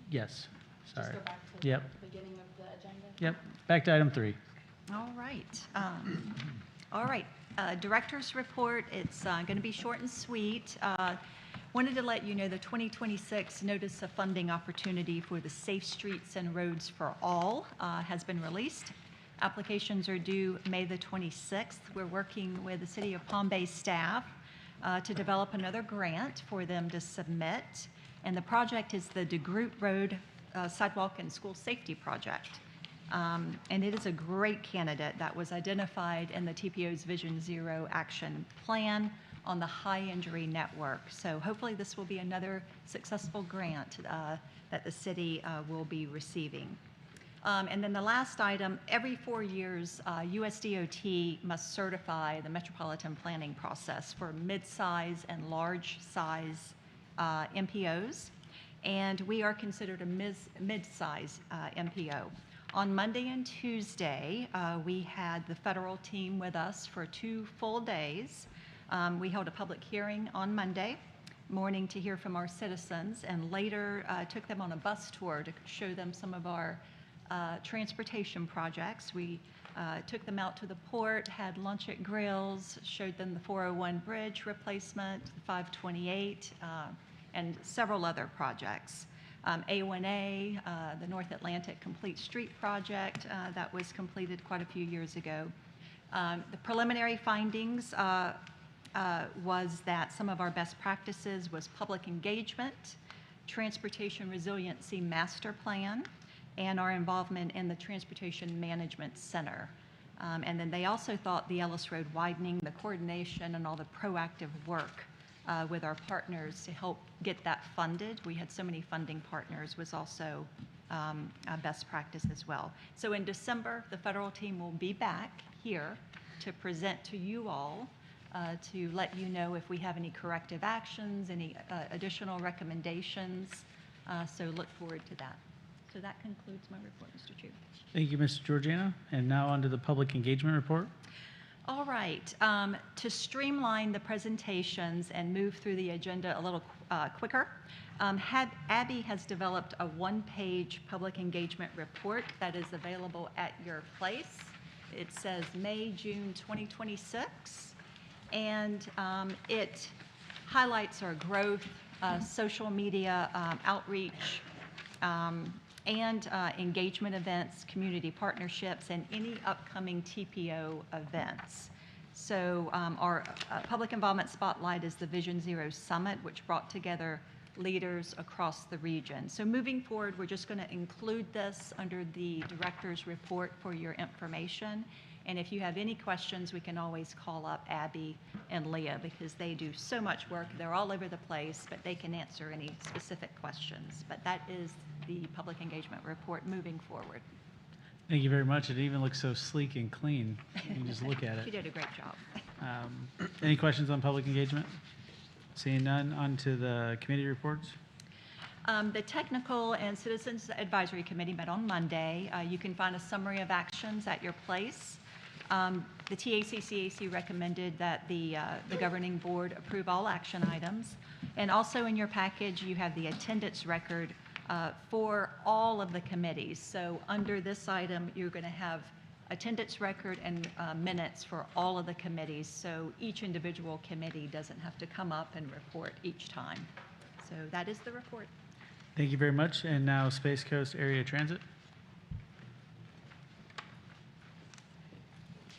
yes, sorry. just go back to Yep, the beginning of the agenda? yep, back to item 3. All right. Director's report, it's going to be short and sweet. Wanted to let you know the 2026 Notice of Funding Opportunity for the Safe Streets and Roads for All has been released. Applications are due May the 26th. We're working with the City of Palm Bay staff to develop another grant for them to submit. And the project is the DeGroot Road Sidewalk and School Safety Project. And it is a great candidate that was identified in the TPO's Vision Zero Action Plan on the high injury network. So hopefully this will be another successful grant that the city will be receiving. And then the last item, every 4 years, USDOT must certify the metropolitan planning process for mid-size and large-size MPOs. And we are considered a mid-size MPO. On Monday and Tuesday, we had the federal team with us for 2 full days. We held a public hearing on Monday morning to hear from our citizens, and later took them on a bus tour to show them some of our transportation projects. We took them out to the port, had lunch at Grills, showed them the 401 bridge replacement, 528, and several other projects. A1A, the North Atlantic Complete Street Project that was completed quite a few years ago. The preliminary findings was that some of our best practices was public engagement, transportation resiliency master plan, and our involvement in the Transportation Management Center. And then they also thought the Ellis Road widening, the coordination, and all the proactive work with our partners to help get that funded. We had so many funding partners was also a best practice as well. So in December, the federal team will be back here to present to you all to let you know if we have any corrective actions, any additional recommendations. So look forward to that. So that concludes my report, Mr. Chair. Thank you, Mr. Georgiana. And now on to the public engagement report. All right. To streamline the presentations and move through the agenda a little quicker, Abby has developed a one-page public engagement report that is available at your place. It says May, June 2026, and it highlights our growth, social media outreach, and engagement events, community partnerships, and any upcoming TPO events. So our public involvement spotlight is the Vision Zero Summit, which brought together leaders across the region. So moving forward, we're just going to include this under the director's report for your information. And if you have any questions, we can always call up Abby and Leah because they do so much work. They're all over the place, but they can answer any specific questions. But that is the public engagement report moving forward. Thank you very much. It even looks so sleek and clean. You can just look at She it. did a great job. Any questions on public engagement? Seeing none, on to the committee reports. The Technical and Citizens Advisory Committee met on Monday. You can find a summary of actions at your place. The TACCAC recommended that the governing board approve all action items. And also in your package, you have the attendance record for all of the committees. So under this item, you're going to have attendance record and minutes for all of the committees. So each individual committee doesn't have to come up and report each time. So that is the report. Thank you very much. And now Space Coast Area Transit.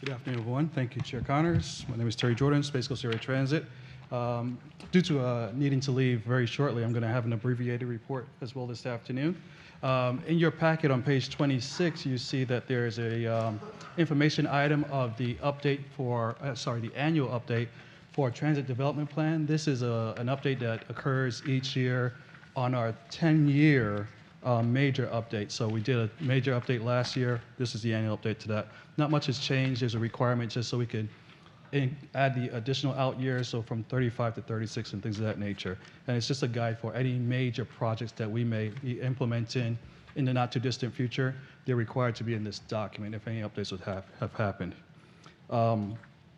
Good afternoon, everyone. Thank you, Chair Connors. My name is Terry Jordan, Space Coast Area Transit. Due to needing to leave very shortly, I'm going to have an abbreviated report as well this afternoon. In your packet on page 26, you see that there is a information item of the update for, the annual update for Transit Development Plan. This is an update that occurs each year on our 10-year major update. So we did a major update last year. This is the annual update to that. Not much has changed. There's a requirement just so we could add the additional out years, so from 35 to 36 and things of that nature. And it's just a guide for any major projects that we may be implementing in the not too distant future. They're required to be in this document if any updates would have happened.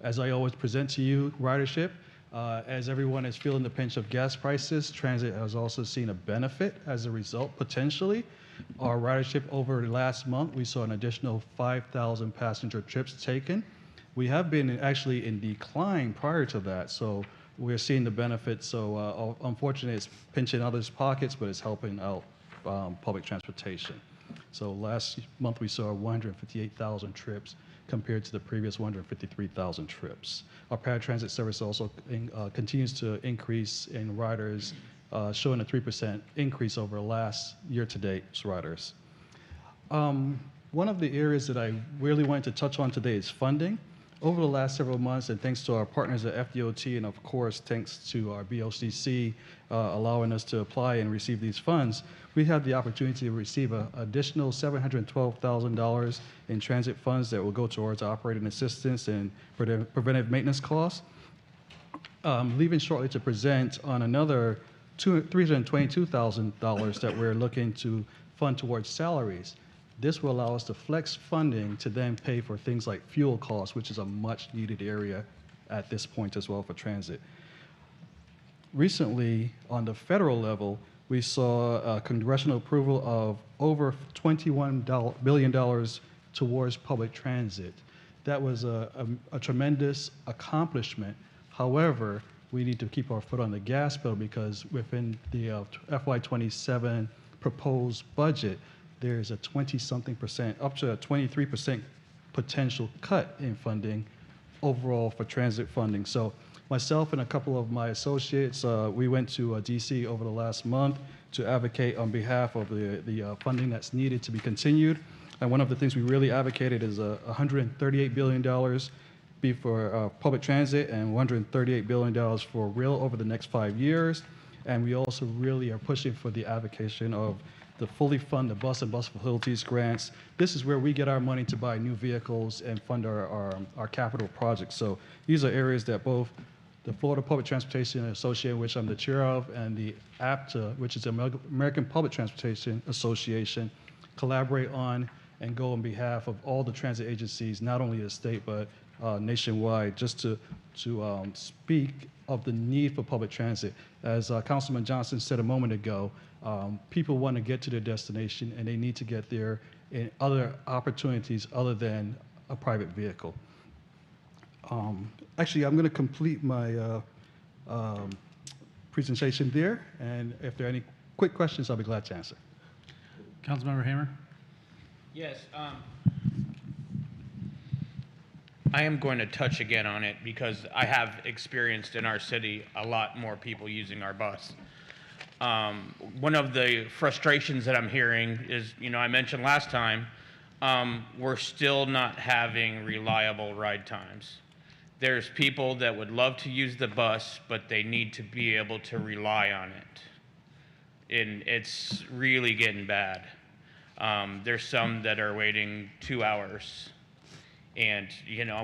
As I always present to you, ridership, as everyone is feeling the pinch of gas prices, transit has also seen a benefit as a result, potentially. Our ridership over the last month, we saw an additional 5,000 passenger trips taken. We have been actually in decline prior to that, so we're seeing the benefits. So unfortunately, it's pinching others' pockets, but it's helping out public transportation. So last month, we saw 158,000 trips compared to the previous 153,000 trips. Our paratransit service also continues to increase in riders showing a 3% increase over last year-to-date riders. One of the areas that I really wanted to touch on today is funding. Over the last several months, and thanks to our partners at FDOT, and of course, thanks to our BOCC allowing us to apply and receive these funds, we had the opportunity to receive an additional $712,000 in transit funds that will go towards operating assistance and preventive maintenance costs. Leaving shortly to present on another $322,000 that we're looking to fund towards salaries. This will allow us to flex funding to then pay for things like fuel costs, which is a much needed area at this point as well for transit. Recently, on the federal level, we saw congressional approval of over $21 billion towards public transit. That was a tremendous accomplishment. However, we need to keep our foot on the gas pedal because within the FY27 proposed budget, there's a 20-something percent, up to a 23% potential cut in funding overall for transit funding. So myself and a couple of my associates, we went to DC over the last month to advocate on behalf of the funding that's needed to be continued. And one of the things we really advocated is $138 billion be for public transit and $138 billion for rail over the next 5 years. And we also really are pushing for the advocacy of the fully fund the bus and bus facilities grants. This is where we get our money to buy new vehicles and fund our capital projects. So these are areas that both the Florida Public Transportation Association, which I'm the chair of, and the APTA, which is the American Public Transportation Association, collaborate on and go on behalf of all the transit agencies, not only the state, but nationwide, just to speak of the need for public transit. As Councilman Johnson said a moment ago, people want to get to their destination and they need to get there in other opportunities other than a private vehicle. Actually, I'm going to complete my presentation there, and if there are any quick questions, I'll be glad to answer. Councilmember Hammer? Yes. I am going to touch again on it because I have experienced in our city a lot more people using our bus. One of the frustrations that I'm hearing is, I mentioned last time, we're still not having reliable ride times. There's people that would love to use the bus, but they need to be able to rely on it. And it's really getting bad. There's some that are waiting 2 hours. And,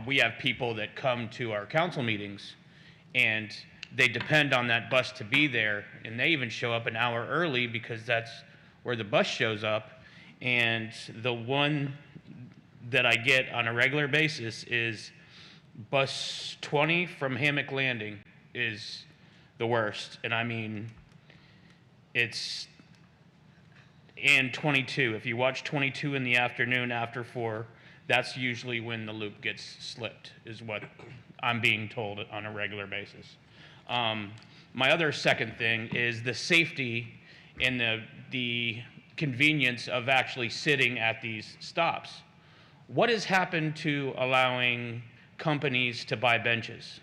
we have people that come to our council meetings and they depend on that bus to be there, and they even show up an hour early because that's where the bus shows up. And the one that I get on a regular basis is bus 20 from Hammock Landing is the worst. And I mean, it's, and 22. If you watch 22 in the afternoon after 4, that's usually when the loop gets slipped, is what I'm being told on a regular basis. My other second thing is the safety and the convenience of actually sitting at these stops. What has happened to allowing companies to buy benches?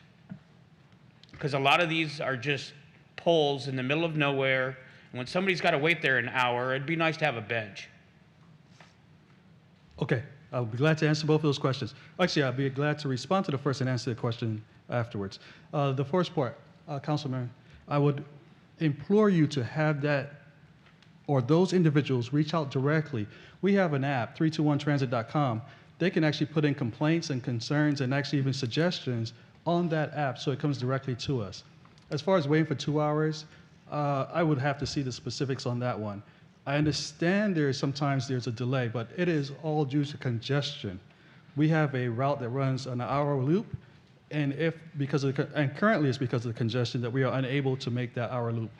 Because a lot of these are just poles in the middle of nowhere. And when somebody's got to wait there an hour, it'd be nice to have a bench. Okay, I'll be glad to answer both of those questions. Actually, I'll be glad to respond to the first and answer the question afterwards. The first part, Councilman, I would implore you to have that or those individuals reach out directly. We have an app, 321transit.com. They can actually put in complaints and concerns and actually even suggestions on that app so it comes directly to us. As far as waiting for 2 hours, I would have to see the specifics on that one. I understand sometimes there's a delay, but it is all due to congestion. We have a route that runs an hour loop, and currently it's because of the congestion that we are unable to make that hour loop.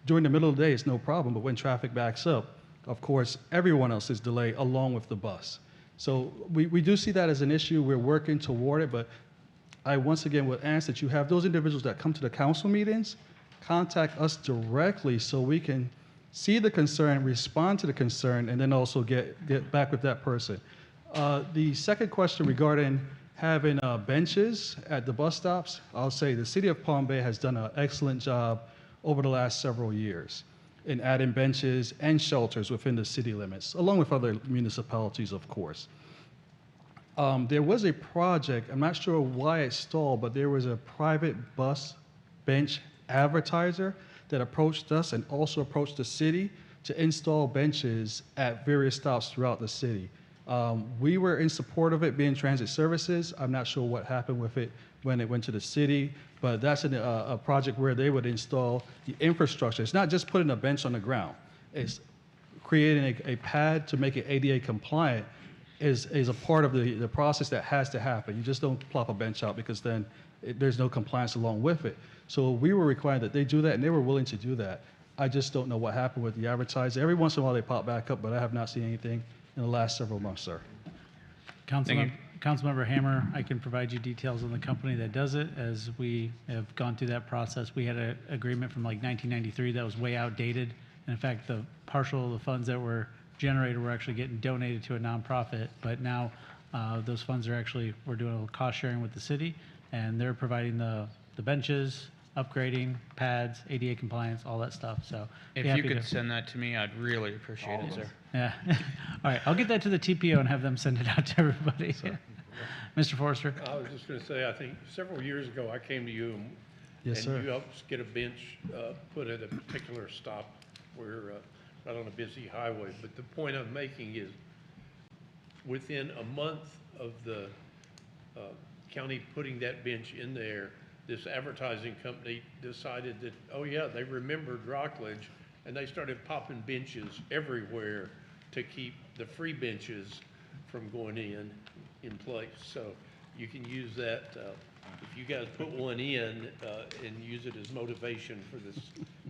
During the middle of the day, it's no problem, but when traffic backs up, of course, everyone else is delayed along with the bus. So we do see that as an issue. We're working toward it, but I once again would ask that you have those individuals that come to the council meetings contact us directly so we can see the concern, respond to the concern, and then also get back with that person. The second question regarding having benches at the bus stops, I'll say the city of Palm Bay has done an excellent job over the last several years in adding benches and shelters within the city limits, along with other municipalities, of course. There was a project, I'm not sure why it stalled, but there was a private bus bench advertiser that approached us and also approached the city to install benches at various stops throughout the city. We were in support of it being transit services. I'm not sure what happened with it when it went to the city, but that's a project where they would install the infrastructure. It's not just putting a bench on the ground. It's creating a pad to make it ADA compliant is a part of the process that has to happen. You just don't plop a bench out because then there's no compliance along with it. So we were requiring that they do that, and they were willing to do that. I just don't know what happened with the advertiser. Every once in a while they pop back up, but I have not seen anything in the last several months, sir. Councilmember Hammer, I can provide you details on the company that does it. As we have gone through that process, we had an agreement from like 1993 that was way outdated. And in fact, the partial of the funds that were generated were actually getting donated to a nonprofit. But now those funds are actually, we're doing a little cost sharing with the city, and they're providing the benches, upgrading, pads, ADA compliance, all that stuff. So If you could send that to me, I'd really appreciate it, sir. Yeah. All right, I'll get that to the TPO and have them send it out to everybody. Mr. Forrester? I was just going to say, I think several years ago, I came to you Yes, sir. and you helped us get a bench put at a particular stop where, not on a busy highway. But the point I'm making is within a month of the county putting that bench in there, this advertising company decided that, oh yeah, they remembered Rockledge, and they started popping benches everywhere to keep the free benches from going in place. So you can use that, if you guys put one in and use it as motivation for this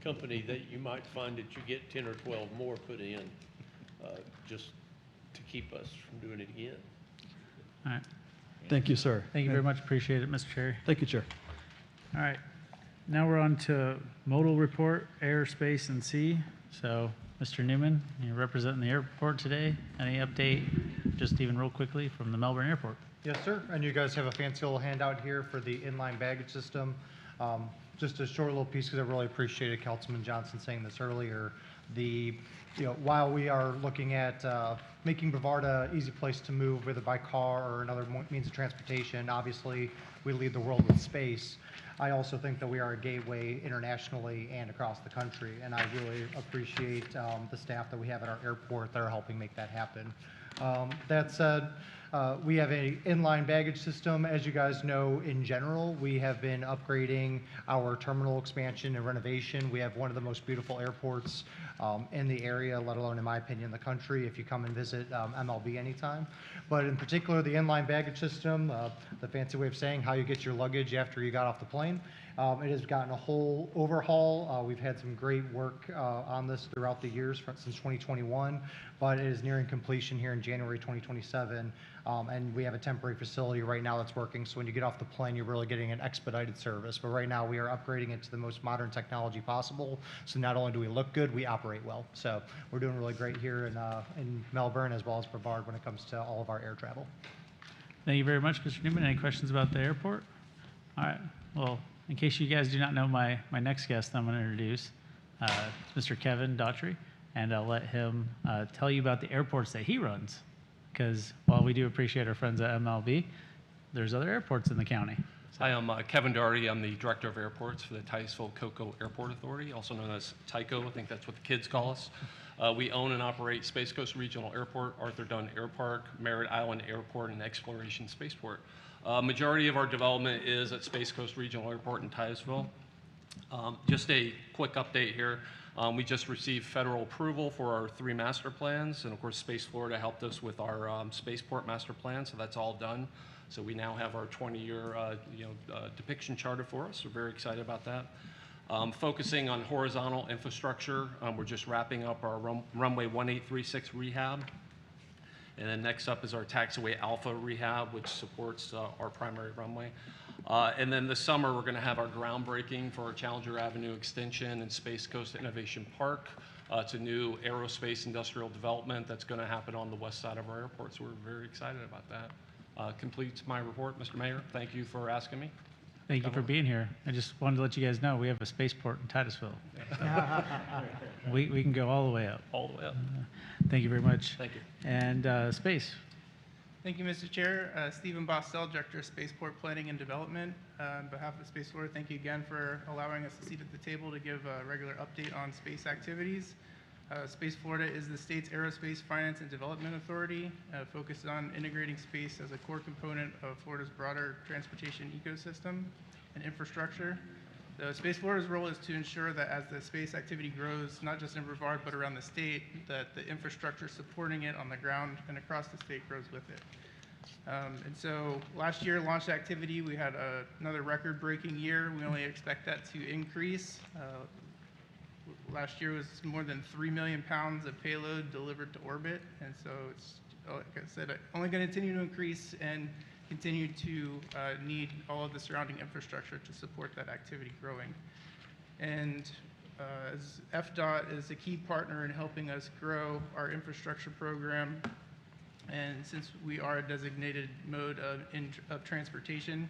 company, that you might find that you get 10 or 12 more put in just to keep us from doing it again. All right. Thank you, sir. Thank you very much. Appreciate it, Mr. Cherry. Thank you, Chair. All right. Now we're on to modal report, air, space, and sea. So, Mr. Newman, you're representing the airport today. Any update, just even real quickly, from the Melbourne Airport? Yes, sir. And you guys have a fancy little handout here for the inline baggage system. Just a short little piece, because I really appreciated Councilman Johnson saying this earlier. While we are looking at making Brevard an easy place to move, whether by car or another means of transportation, obviously we lead the world with space. I also think that we are a gateway internationally and across the country, and I really appreciate the staff that we have at our airport that are helping make that happen. That said, we have an inline baggage system. As you guys know, in general, we have been upgrading our terminal expansion and renovation. We have one of the most beautiful airports in the area, let alone, in my opinion, the country, if you come and visit MLB anytime. But in particular, the inline baggage system, the fancy way of saying how you get your luggage after you got off the plane. It has gotten a whole overhaul. We've had some great work on this throughout the years since 2021, but it is nearing completion here in January 2027. And we have a temporary facility right now that's working. So when you get off the plane, you're really getting an expedited service. But right now we are upgrading it to the most modern technology possible. So not only do we look good, we operate well. So we're doing really great here in Melbourne as well as Brevard when it comes to all of our air travel. Thank you very much, Mr. Newman. Any questions about the airport? All right. Well, in case you guys do not know my next guest, I'm going to introduce Mr. Kevin Daughtry, and I'll let him tell you about the airports that he runs. Because while we do appreciate our friends at MLB, there's other airports in the county. Hi, I'm Kevin Daughtry. I'm the Director of Airports for the Titusville-Cocoa Airport Authority, also known as TICO. I think that's what the kids call us. We own and operate Space Coast Regional Airport, Arthur Dunn Air Park, Merritt Island Airport, and Exploration Spaceport. Majority of our development is at Space Coast Regional Airport in Titusville. Just a quick update here. We just received federal approval for our 3 master plans, and of course Space Florida helped us with our spaceport master plan, so that's all done. So we now have our 20-year depiction charted for us. We're very excited about that. Focusing on horizontal infrastructure, we're just wrapping up our runway 1836 rehab. And then next up is our taxiway Alpha rehab, which supports our primary runway. And then this summer, we're going to have our groundbreaking for our Challenger Avenue extension and Space Coast Innovation Park. It's a new aerospace industrial development that's going to happen on the west side of our airport, so we're very excited about that. Completes my report, Mr. Mayor. Thank you for asking me. Thank you for being here. I just wanted to let you guys know we have a spaceport in Titusville. We can go all the way up. All the way up. Thank you very much. Thank you. And Space. Thank you, Mr. Chair. Stephen Bostel, Director of Spaceport Planning and Development. On behalf of Space Florida, thank you again for allowing us a seat at the table to give a regular update on space activities. Space Florida is the state's aerospace finance and development authority, focused on integrating space as a core component of Florida's broader transportation ecosystem and infrastructure. So Space Florida's role is to ensure that as the space activity grows, not just in Brevard, but around the state, that the infrastructure supporting it on the ground and across the state grows with it. And so last year, launch activity, we had another record-breaking year. We only expect that to increase. Last year was more than 3 million pounds of payload delivered to orbit. And so it's, like I said, only going to continue to increase and continue to need all of the surrounding infrastructure to support that activity growing. And as FDOT is a key partner in helping us grow our infrastructure program, and since we are a designated mode of transportation,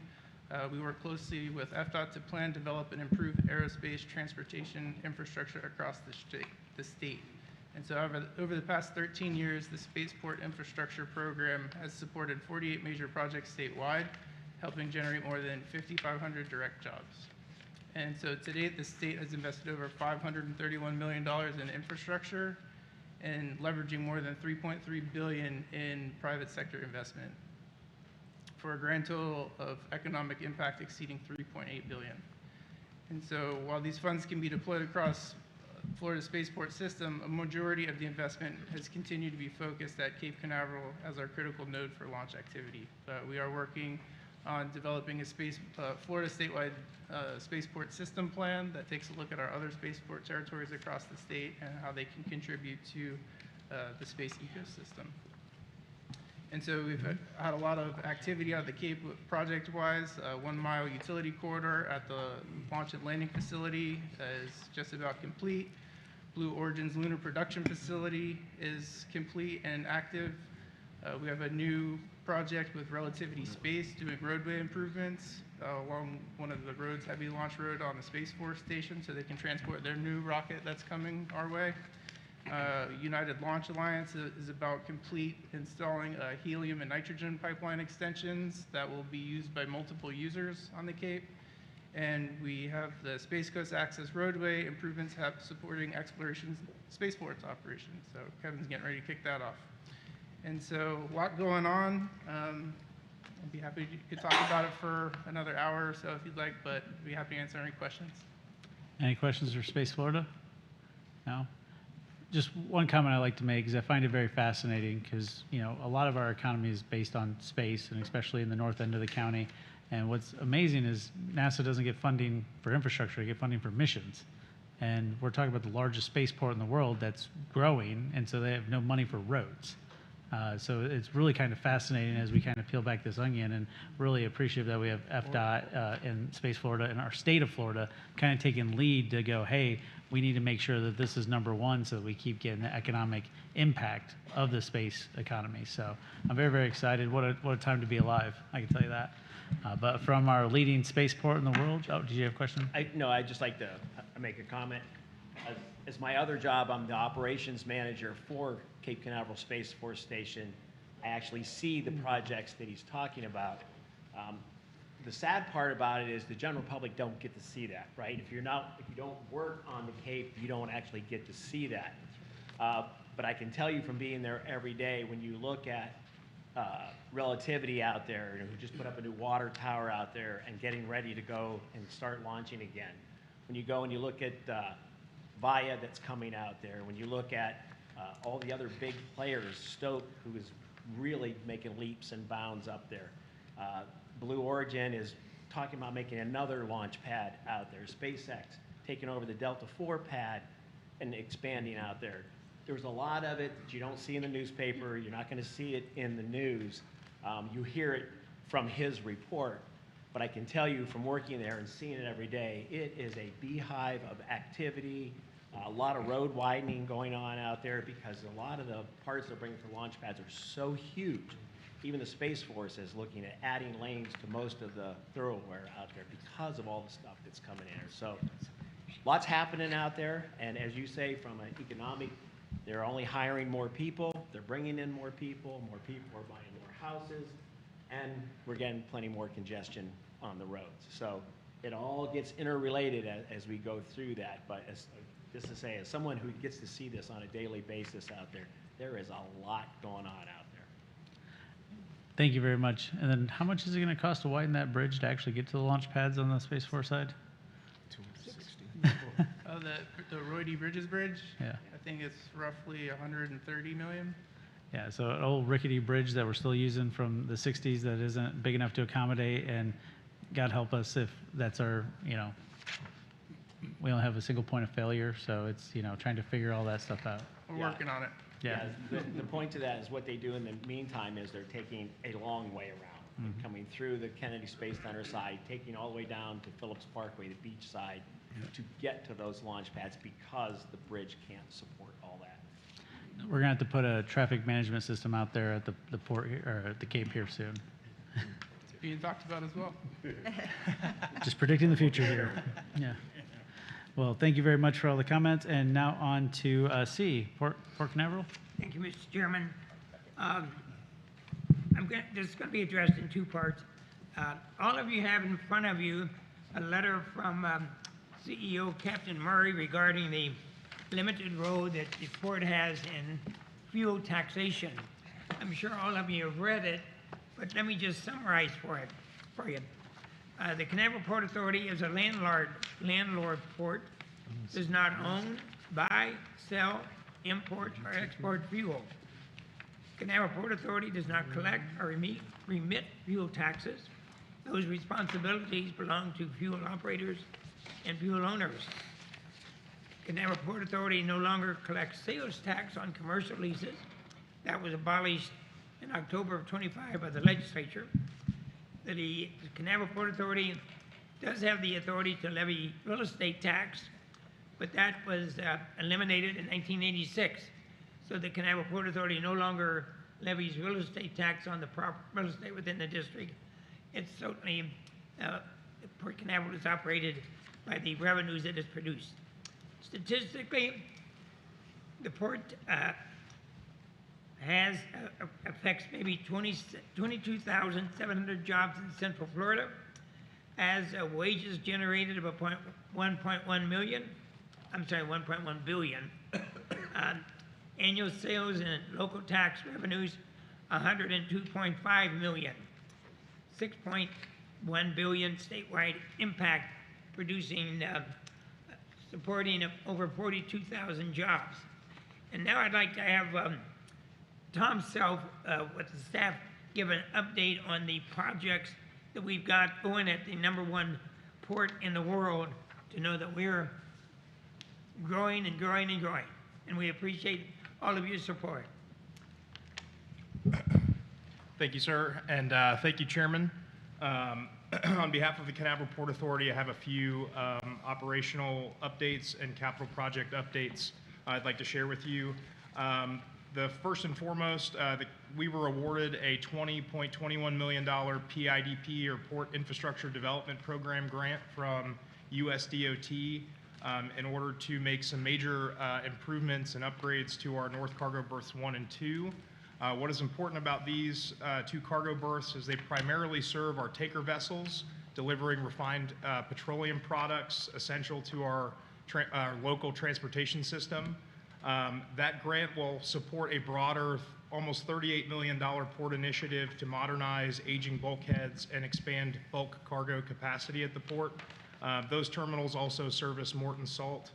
we work closely with FDOT to plan, develop, and improve aerospace transportation infrastructure across the state. And so over the past 13 years, the Spaceport Infrastructure Program has supported 48 major projects statewide, helping generate more than 5,500 direct jobs. And so to date, the state has invested over $531 million in infrastructure and leveraging more than $3.3 billion in private sector investment, for a grand total of economic impact exceeding $3.8 billion. And so while these funds can be deployed across Florida's spaceport system, a majority of the investment has continued to be focused at Cape Canaveral as our critical node for launch activity. We are working on developing a Florida statewide spaceport system plan that takes a look at our other spaceport territories across the state and how they can contribute to the space ecosystem. And so we've had a lot of activity out of the Cape project-wise. 1 mile utility corridor at the launch and landing facility is just about complete. Blue Origin's lunar production facility is complete and active. We have a new project with Relativity Space doing roadway improvements along one of the roads, Heavy Launch Road on the Space Force Station, so they can transport their new rocket that's coming our way. United Launch Alliance is about complete installing helium and nitrogen pipeline extensions that will be used by multiple users on the Cape. And we have the Space Coast Access Roadway improvements supporting exploration spaceports operations. So Kevin's getting ready to kick that off. And so a lot going on. I'd be happy to talk about it for another hour or so if you'd like, but I'd be happy to answer any questions. Any questions for Space Florida? No? Just one comment I like to make is I find it very fascinating because, you know, a lot of our economy is based on space, and especially in the north end of the county. And what's amazing is NASA doesn't get funding for infrastructure, they get funding for missions. And we're talking about the largest spaceport in the world that's growing, and so they have no money for roads. So it's really kind of fascinating as we kind of peel back this onion, and really appreciative that we have FDOT in Space Florida and our state of Florida kind of taking lead to go, hey, we need to make sure that this is #1 so that we keep getting the economic impact of the space economy. So I'm very, very excited. What a time to be alive, I can tell you that. But from our leading spaceport in the world, oh, did you have a question? No, I'd just like to make a comment. As my other job, I'm the operations manager for Cape Canaveral Space Force Station. I actually see the projects that he's talking about. The sad part about it is the general public don't get to see that, right? If you don't work on the Cape, you don't actually get to see that. But I can tell you from being there every day, when you look at Relativity out there, who just put up a new water tower out there and getting ready to go and start launching again. When you go and you look at Via that's coming out there, when you look at all the other big players, Stoke, who is really making leaps and bounds up there. Blue Origin is talking about making another launch pad out there. SpaceX taking over the Delta IV pad and expanding out there. There's a lot of it that you don't see in the newspaper. You're not going to see it in the news. You hear it from his report. But I can tell you from working there and seeing it every day, it is a beehive of activity, a lot of road widening going on out there because a lot of the parts they're bringing for launch pads are so huge even the Space Force is looking at adding lanes to most of the thoroughfare out there because of all the stuff that's coming in here. So lots happening out there, and as you say, from an economic, they're only hiring more people, they're bringing in more people are buying more houses, and we're getting plenty more congestion on the roads. So it all gets interrelated as we go through that, but just to say, as someone who gets to see this on a daily basis out there, there is a lot going on out there. Thank you very much. And then how much is it going to cost to widen that bridge to actually get to the launch pads on the Space Force side? Oh, the Roy D. Bridges Bridge? Yeah. I think it's roughly 130 million. Yeah, so an old rickety bridge that we're still using from the 60s that isn't big enough to accommodate, and God help us if that's our, we don't have a single point of failure, so it's, trying to figure all that stuff out. We're working on it. Yeah. The point to that is what they do in the meantime is they're taking a long way around. Mhm. Coming through the Kennedy Space Center side, taking all the way down to Phillips Parkway, the beach side, to get to those launch pads because the bridge can't support all that. We're gonna have to put a traffic management system out there at the port here, or at the Cape here soon. Being talked about as well. Just predicting the future here. Yeah. Well, thank you very much for all the comments, and now on to C, Port Canaveral. Thank you, Mr. Chairman. This is going to be addressed in two parts. All of you have in front of you a letter from CEO Captain Murray regarding the limited role that the port has in fuel taxation. I'm sure all of you have read it, but let me just summarize for you. The Canaveral Port Authority is a landlord port, does not own, buy, sell, import, or export fuel. Canaveral Port Authority does not collect or remit fuel taxes. Those responsibilities belong to fuel operators and fuel owners. Canaveral Port Authority no longer collects sales tax on commercial leases. That was abolished in October of 25 by the legislature. The Canaveral Port Authority does have the authority to levy real estate tax, but that was eliminated in 1986. So the Canaveral Port Authority no longer levies real estate tax on the real estate within the district. It's certainly, Port Canaveral is operated by the revenues it has produced. Statistically, the port affects maybe 22,700 jobs in Central Florida, has wages generated of 1.1 billion. Annual sales and local tax revenues, 102.5 million. 6.1 billion statewide impact, producing, supporting over 42,000 jobs. And now I'd like to have Tom Self with the staff give an update on the projects that we've got going at the #1 port in the world, to know that we're growing and growing and growing. And we appreciate all of your support. Thank you, sir, and thank you, Chairman. On behalf of the Canaveral Port Authority, I have a few operational updates and capital project updates I'd like to share with you. The first and foremost, we were awarded a $20.21 million PIDP, or Port Infrastructure Development Program grant from USDOT in order to make some major improvements and upgrades to our North Cargo Berths 1 and 2. What is important about these two cargo berths is they primarily serve our tanker vessels, delivering refined petroleum products essential to our local transportation system. That grant will support a broader, almost $38 million port initiative to modernize aging bulkheads and expand bulk cargo capacity at the port. Those terminals also service Morton Salt,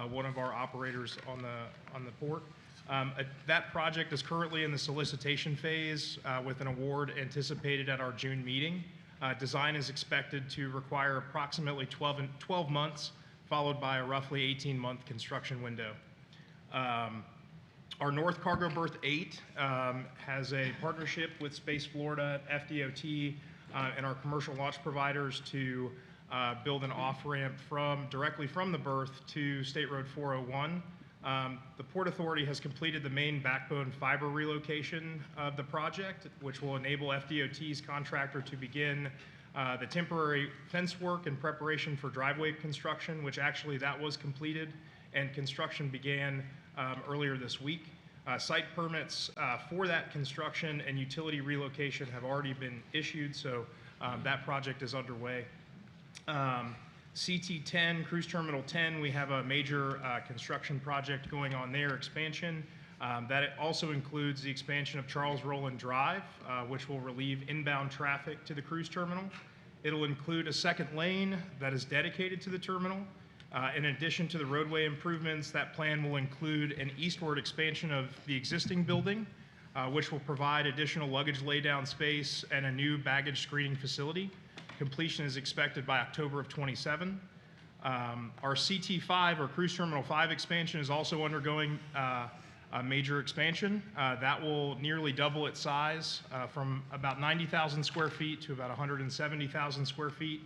one of our operators on the port. That project is currently in the solicitation phase with an award anticipated at our June meeting. Design is expected to require approximately 12 months, followed by a roughly 18-month construction window. Our North Cargo Berth 8 has a partnership with Space Florida, FDOT, and our commercial launch providers to build an off-ramp directly from the berth to State Road 401. The Port Authority has completed the main backbone fiber relocation of the project, which will enable FDOT's contractor to begin the temporary fence work in preparation for driveway construction, which actually that was completed and construction began earlier this week. Site permits for that construction and utility relocation have already been issued, so that project is underway. CT10, Cruise Terminal 10, we have a major construction project going on there, expansion. That also includes the expansion of Charles Rowland Drive, which will relieve inbound traffic to the cruise terminal. It'll include a second lane that is dedicated to the terminal. In addition to the roadway improvements, that plan will include an eastward expansion of the existing building, which will provide additional luggage laydown space and a new baggage screening facility. Completion is expected by October of '27. Our CT5, or Cruise Terminal 5 expansion, is also undergoing a major expansion. That will nearly double its size from about 90,000 square feet to about 170,000 square feet,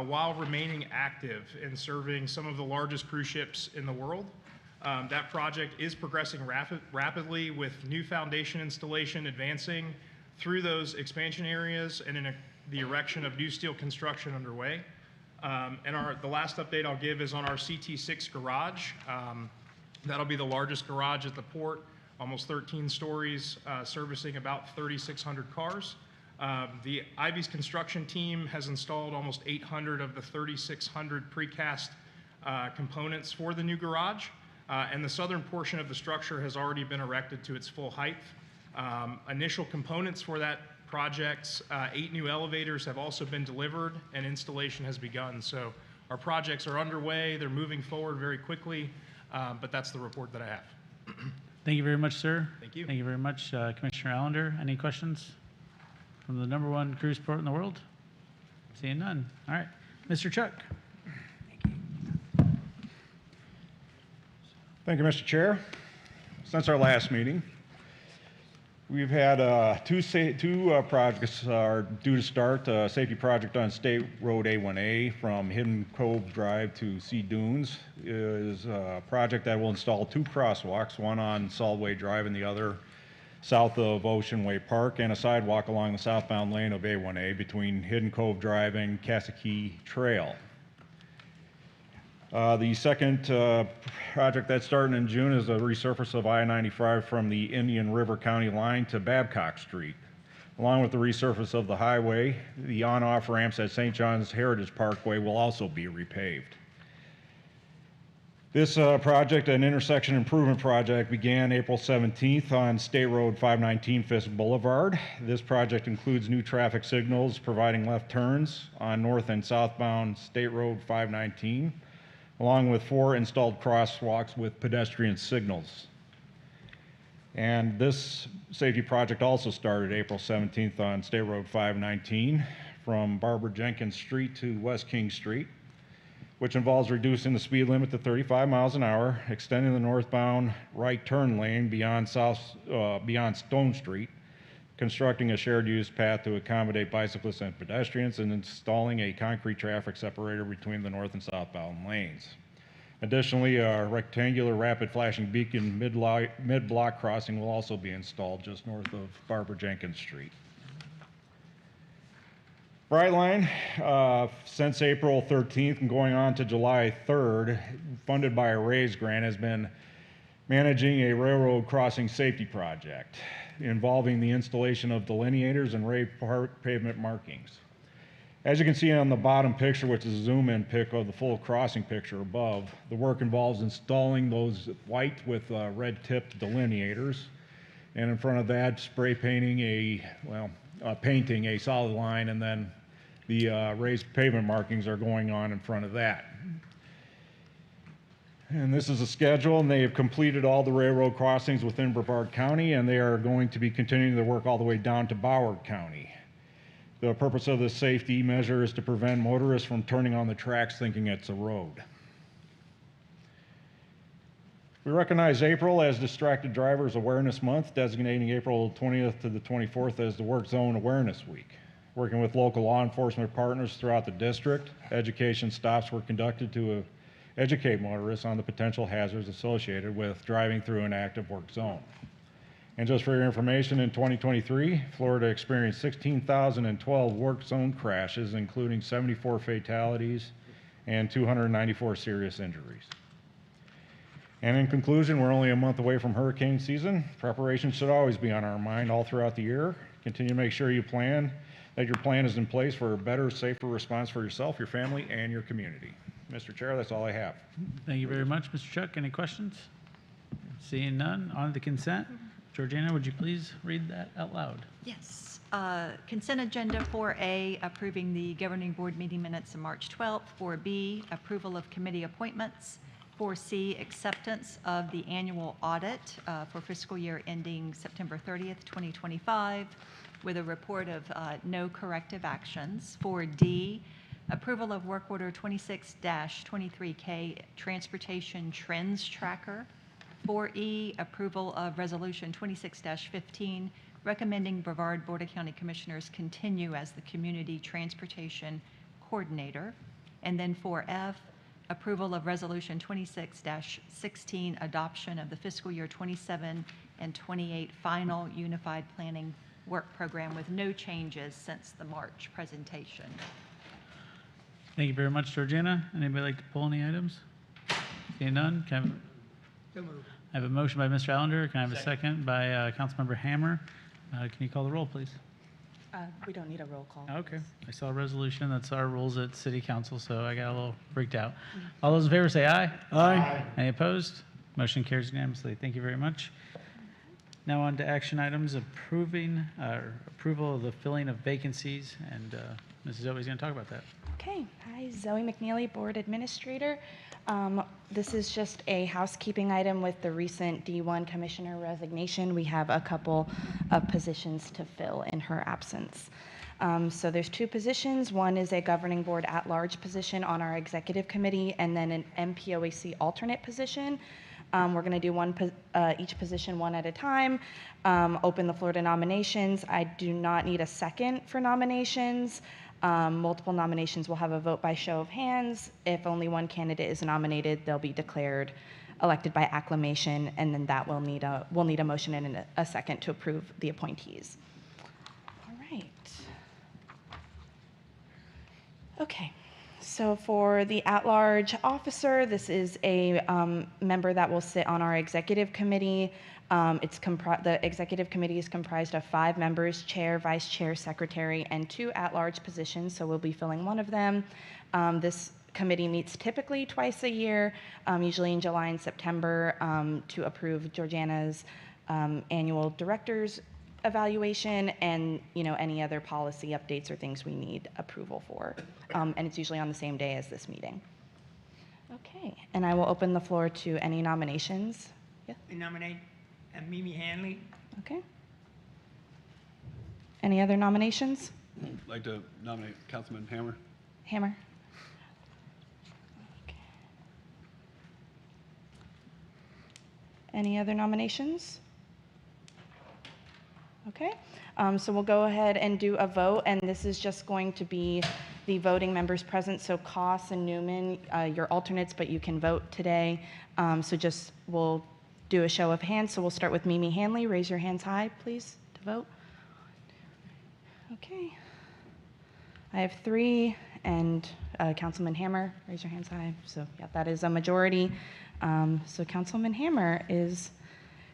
while remaining active in serving some of the largest cruise ships in the world. That project is progressing rapidly, with new foundation installation advancing through those expansion areas and the erection of new steel construction underway. The last update I'll give is on our CT6 garage. That'll be the largest garage at the port, almost 13 stories, servicing about 3,600 cars. The Ivy's construction team has installed almost 800 of the 3,600 precast components for the new garage, and the southern portion of the structure has already been erected to its full height. Initial components for that project, 8 new elevators have also been delivered, and installation has begun. So our projects are underway, they're moving forward very quickly, but that's the report that I have. Thank you very much, sir. Thank you. Thank you very much, Commissioner Allender. Any questions from the #1 cruise port in the world? Seeing none. All right, Mr. Chuck. Thank you, Mr. Chair. Since our last meeting, we've had two projects are due to start. Safety project on State Road A1A from Hidden Cove Drive to Sea Dunes is a project that will install 2 crosswalks, one on Solway Drive and the other south of Ocean Way Park, and a sidewalk along the southbound lane of A1A between Hidden Cove Drive and Kasekee Trail. The second project that's starting in June is a resurface of I-95 from the Indian River County line to Babcock Street. Along with the resurface of the highway, the on-off ramps at St. John's Heritage Parkway will also be repaved. This project, an intersection improvement project, began April 17th on State Road 519 Fisk Boulevard. This project includes new traffic signals providing left turns on north and southbound State Road 519, along with 4 installed crosswalks with pedestrian signals. And this safety project also started April 17th on State Road 519 from Barbara Jenkins Street to West King Street, which involves reducing the speed limit to 35 miles an hour, extending the northbound right turn lane beyond Stone Street, constructing a shared use path to accommodate bicyclists and pedestrians, and installing a concrete traffic separator between the north and southbound lanes. Additionally, a rectangular rapid flashing beacon mid-block crossing will also be installed just north of Barbara Jenkins Street. Brightline, since April 13th and going on to July 3rd, funded by a RAISE grant, has been managing a railroad crossing safety project involving the installation of delineators and raised pavement markings. As you can see on the bottom picture, which is a zoom-in pic of the full crossing picture above, the work involves installing those white with red-tipped delineators, and in front of that, spray painting painting a solid line, and then the raised pavement markings are going on in front of that. And this is a schedule, and they have completed all the railroad crossings within Brevard County, and they are going to be continuing their work all the way down to Broward County. The purpose of this safety measure is to prevent motorists from turning on the tracks thinking it's a road. We recognize April as Distracted Drivers Awareness Month, designating April 20th to the 24th as the Work Zone Awareness Week. Working with local law enforcement partners throughout the district, education stops were conducted to educate motorists on the potential hazards associated with driving through an active work zone. And just for your information, in 2023, Florida experienced 16,012 work zone crashes, including 74 fatalities and 294 serious injuries. And in conclusion, we're only a month away from hurricane season. Preparation should always be on our mind all throughout the year. Continue to make sure that your plan is in place for a better, safer response for yourself, your family, and your community. Mr. Chair, that's all I have. Thank you very much, Mr. Chuck. Any questions? Seeing none, on to the consent. Georgiana, would you please read that out loud? Yes. Consent agenda 4A, approving the governing board meeting minutes of March 12th. 4B, approval of committee appointments. 4C, acceptance of the annual audit for fiscal year ending September 30th, 2025, with a report of no corrective actions. 4D, approval of work order 26-23K transportation trends tracker. 4E, approval of resolution 26-15, recommending Brevard Board of County Commissioners continue as the community transportation coordinator. And then 4F, approval of resolution 26-16, adoption of the fiscal year 27 and 28 final unified planning work program with no changes since the March presentation. Thank you very much, Georgiana. Anybody like to pull any items? Seeing none, So moved. I have a motion by Mr. Allender. Can I have a second by Councilmember Hammer? Can you call the roll, please? We don't need a roll call. Okay. I saw a resolution. That's our rules at City Council, so I got a little freaked out. All those in favor say aye. Aye. Any opposed? Motion carries unanimously. Thank you very much. Now on to action items, approval of the filling of vacancies, and Mrs. Zoe's going to talk about that. Okay, hi, Zoe McNeely, Board Administrator. This is just a housekeeping item with the recent D1 Commissioner resignation. We have a couple of positions to fill in her absence. So there's two positions. One is a Governing Board at-large position on our Executive Committee, and then an MPOAC alternate position. We're going to do each position one at a time. Open the floor to nominations. I do not need a second for nominations. Multiple nominations will have a vote by show of hands. If only one candidate is nominated, they'll be declared elected by acclamation, and then that we'll need a motion and a second to approve the appointees. All right. Okay. So for the at-large officer, this is a member that will sit on our executive committee. The executive committee is comprised of 5 members, chair, vice chair, secretary, and 2 at-large positions, so we'll be filling one of them. This committee meets typically twice a year, usually in July and September, to approve Georgiana's annual director's evaluation and any other policy updates or things we need approval for. And it's usually on the same day as this meeting. Okay, and I will open the floor to any nominations. Yeah. I nominate Mimi Hanley. Okay. Any other nominations? I'd like to nominate Councilman Hammer. Hammer. Okay. Any other nominations? Okay, so we'll go ahead and do a vote, and this is just going to be the voting members present, so Koss and Newman, your alternates, but you can vote today. We'll do a show of hands, so we'll start with Mimi Hanley. Raise your hands high, please, to vote. Okay. I have 3, and Councilman Hammer, raise your hands high. So yeah, that is a majority. So Councilman Hammer is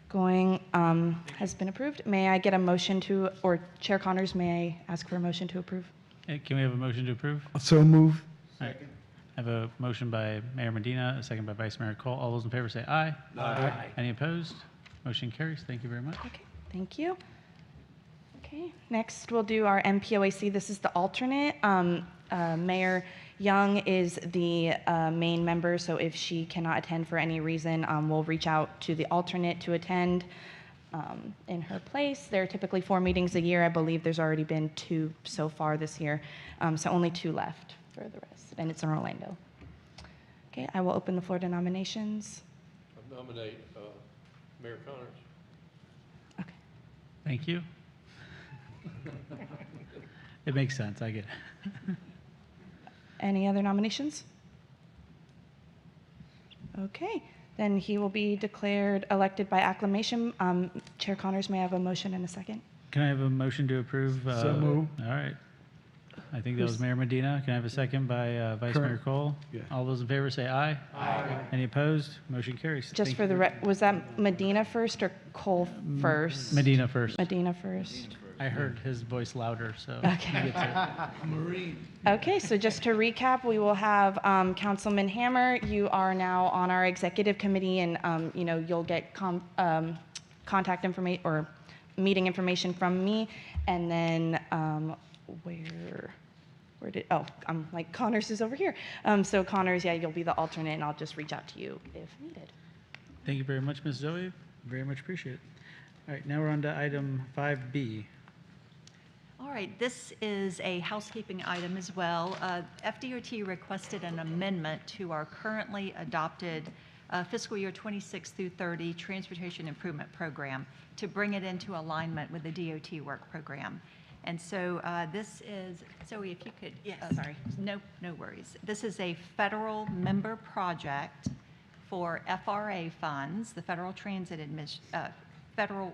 has been approved. May I get a motion to, or Chair Connors, may I ask for a motion to approve? Can we have a motion to approve? So move. All right. I have a motion by Mayor Medina, a second by Vice Mayor Cole. All those in favor say aye. Aye. Any opposed? Motion carries. Thank you very much. Okay, thank you. Okay, next we'll do our MPOAC. This is the alternate. Mayor Young is the main member, so if she cannot attend for any reason, we'll reach out to the alternate to attend in her place. There are typically 4 meetings a year. I believe there's already been 2 so far this year, so only 2 left for the rest, and it's in Orlando. Okay, I will open the floor to nominations. I nominate Mayor Connors. Thank you. It makes sense. I get it. Any other nominations? Okay, then he will be declared elected by acclamation. Chair Connors, may I have a motion and a second? Can I have a motion to approve? So move. All right. I think that was Who's- Mayor Medina. Can I have a second by Vice Current- Mayor Cole? Yeah. All those in favor say aye. Aye. Any opposed? Motion carries. Just Thank for you the, very- was that Medina first or Cole first? Medina first. Medina first. I heard his voice louder, so. Okay. he gets it. Okay, so just to recap, we will have Councilman Hammer. You are now on our executive committee, and you'll get contact information or meeting information from me. And then where did Connors is over here. So Connors, yeah, you'll be the alternate, and I'll just reach out to you if needed. Thank you very much, Ms. Zoe. Very much appreciate it. All right, now we're on to item 5B. All right, this is a housekeeping item as well. FDOT requested an amendment to our currently adopted fiscal year 26 through 30 Transportation Improvement Program to bring it into alignment with the DOT work program. And so this is, Zoe, if you could, sorry, no worries. This is a federal member project for FRA funds, the Federal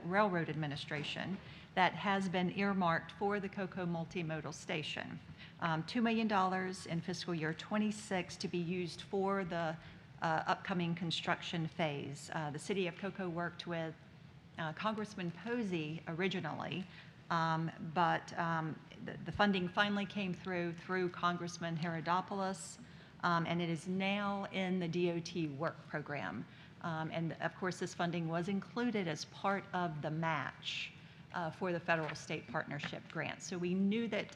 Railroad Administration, that has been earmarked for the Cocoa Multimodal Station. $2 million in fiscal year 26 to be used for the upcoming construction phase. The city of Cocoa worked with Congressman Posey originally, but the funding finally came through Congressman Herodopoulos, and it is now in the DOT work program. And of course, this funding was included as part of the match for the federal state partnership grant. So we knew that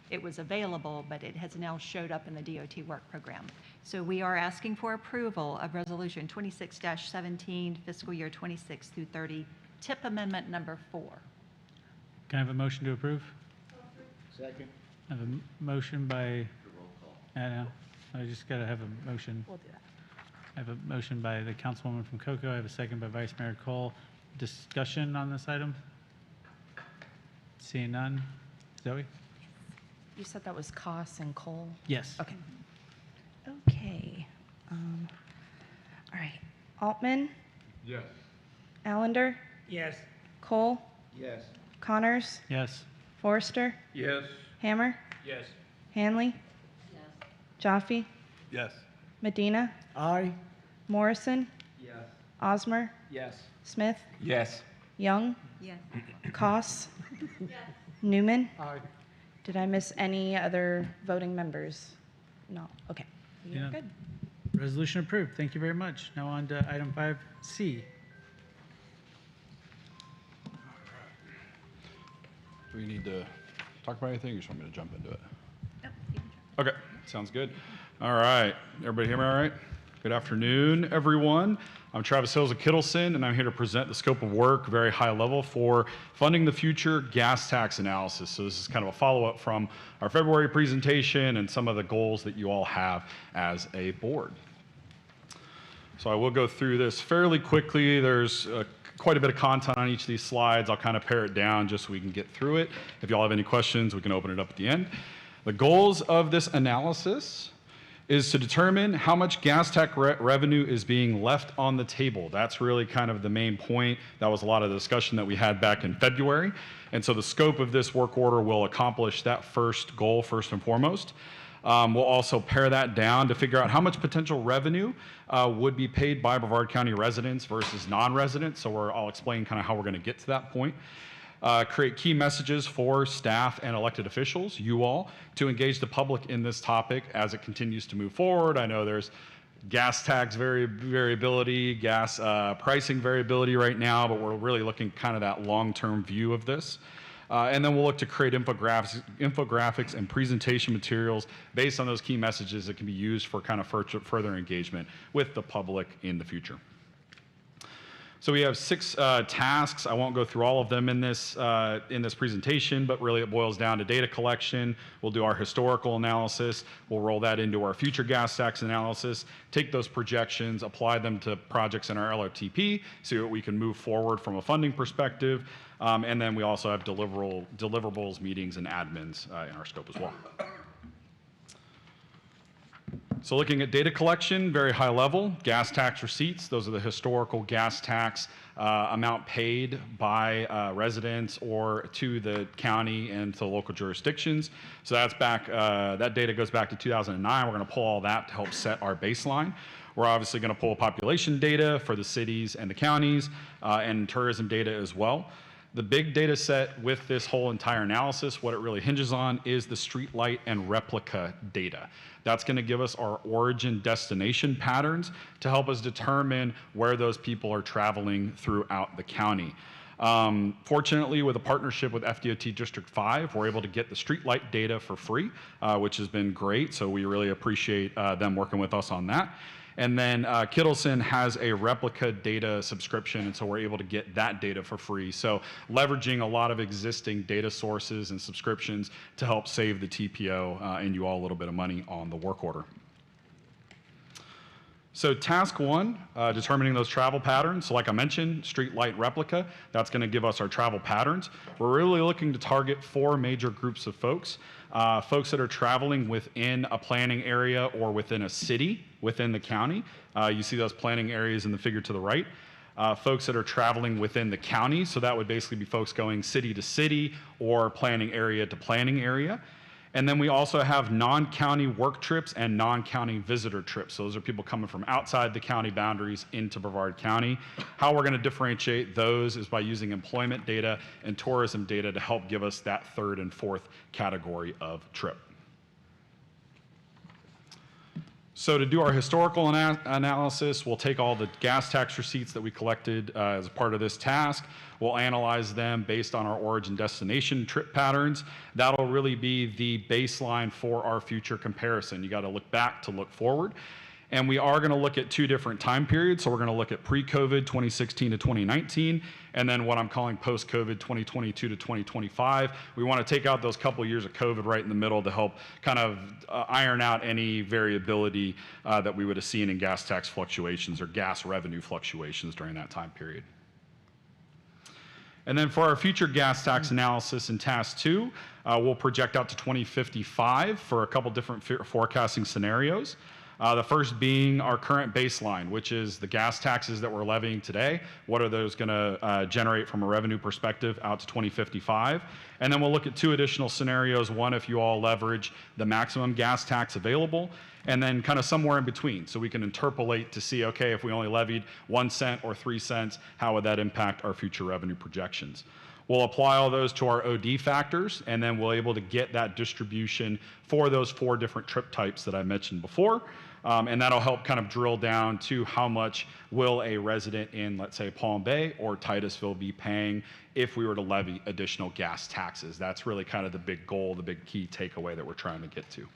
it was available, but it has now showed up in the DOT work program. So we are asking for approval of resolution 26-17 fiscal year 26 through 30 TIP amendment number 4. Can I have a motion to approve? Second. I have a motion by, I know, I just got to have a motion. We'll do that. I have a motion by the councilwoman from Cocoa. I have a second by Vice Mayor Cole. Discussion on this item? Seeing none. Zoe? You said that was Koss and Cole? Yes. Okay. Okay. All right. Altman? Yes. Allender? Yes. Cole? Yes. Connors? Yes. Forrester? Yes. Hammer? Yes. Hanley? Jaffe? Yes. Medina? Aye. Morrison? Yes. Osmer? Yes. Smith? Yes. Young? Yes. Koss? Newman? Aye. Did I miss any other voting members? No. Okay. You're Yeah. good. Resolution approved. Thank you very much. Now on to item 5C. Do we need to talk about anything, or you just want me to jump into it? Okay, sounds good. All right, everybody hear me all right? Good afternoon, everyone. I'm Travis Hills of Kittleson, and I'm here to present the scope of work, very high level, for funding the future gas tax analysis. So this is kind of a follow-up from our February presentation and some of the goals that you all have as a board. So I will go through this fairly quickly. There's quite a bit of content on each of these slides. I'll kind of pare it down just so we can get through it. If y'all have any questions, we can open it up at the end. The goals of this analysis is to determine how much gas tax revenue is being left on the table. That's really kind of the main point. That was a lot of the discussion that we had back in February. And so the scope of this work order will accomplish that first goal first and foremost. We'll also pare that down to figure out how much potential revenue would be paid by Brevard County residents versus non-residents. So I'll explain kind of how we're going to get to that point. Create key messages for staff and elected officials, you all, to engage the public in this topic as it continues to move forward. I know there's gas tax variability, gas pricing variability right now, but we're really looking kind of that long-term view of this. And then we'll look to create infographics and presentation materials based on those key messages that can be used for kind of further engagement with the public in the future. So we have 6 tasks. I won't go through all of them in this presentation, but really it boils down to data collection. We'll do our historical analysis. We'll roll that into our future gas tax analysis, take those projections, apply them to projects in our LRTP, see what we can move forward from a funding perspective. And then we also have deliverables, meetings, and admins in our scope as well. So looking at data collection, very high level, gas tax receipts, those are the historical gas tax amount paid by residents or to the county and to local jurisdictions. So that's back, that data goes back to 2009. We're gonna pull all that to help set our baseline. We're obviously gonna pull population data for the cities and the counties and tourism data as well. The big data set with this whole entire analysis, what it really hinges on is the streetlight and replica data. That's gonna give us our origin destination patterns to help us determine where those people are traveling throughout the county. Fortunately, with a partnership with FDOT District 5, we're able to get the streetlight data for free, which has been great. So we really appreciate them working with us on that. And then Kittleson has a replica data subscription, and so we're able to get that data for free. So leveraging a lot of existing data sources and subscriptions to help save the TPO and you all a little bit of money on the work order. So task one, determining those travel patterns. So like I mentioned, street light replica, that's gonna give us our travel patterns. We're really looking to target 4 major groups of folks. Folks that are traveling within a planning area or within a city within the county. You see those planning areas in the figure to the right. Folks that are traveling within the county, so that would basically be folks going city to city or planning area to planning area. And then we also have non-county work trips and non-county visitor trips. So those are people coming from outside the county boundaries into Brevard County. How we're going to differentiate those is by using employment data and tourism data to help give us that 3rd and 4th category of trip. So to do our historical analysis, we'll take all the gas tax receipts that we collected as a part of this task. We'll analyze them based on our origin destination trip patterns. That'll really be the baseline for our future comparison. You got to look back to look forward. And we are going to look at 2 different time periods. So we're going to look at pre-COVID 2016 to 2019, and then what I'm calling post-COVID 2022 to 2025. We want to take out those couple years of COVID right in the middle to help kind of iron out any variability that we would have seen in gas tax fluctuations or gas revenue fluctuations during that time period. And then for our future gas tax analysis in task 2, we'll project out to 2055 for a couple different forecasting scenarios. The first being our current baseline, which is the gas taxes that we're levying today. What are those going to generate from a revenue perspective out to 2055? And then we'll look at 2 additional scenarios. One, if you all leverage the maximum gas tax available, and then kind of somewhere in between. So we can interpolate to see, okay, if we only levied 1 cent or 3 cents, how would that impact our future revenue projections? We'll apply all those to our OD factors, and then we'll able to get that distribution for those 4 different trip types that I mentioned before. And that'll help kind of drill down to how much will a resident in, let's say, Palm Bay or Titusville be paying if we were to levy additional gas taxes. That's really kind of the big goal, the big key takeaway that we're trying to get to.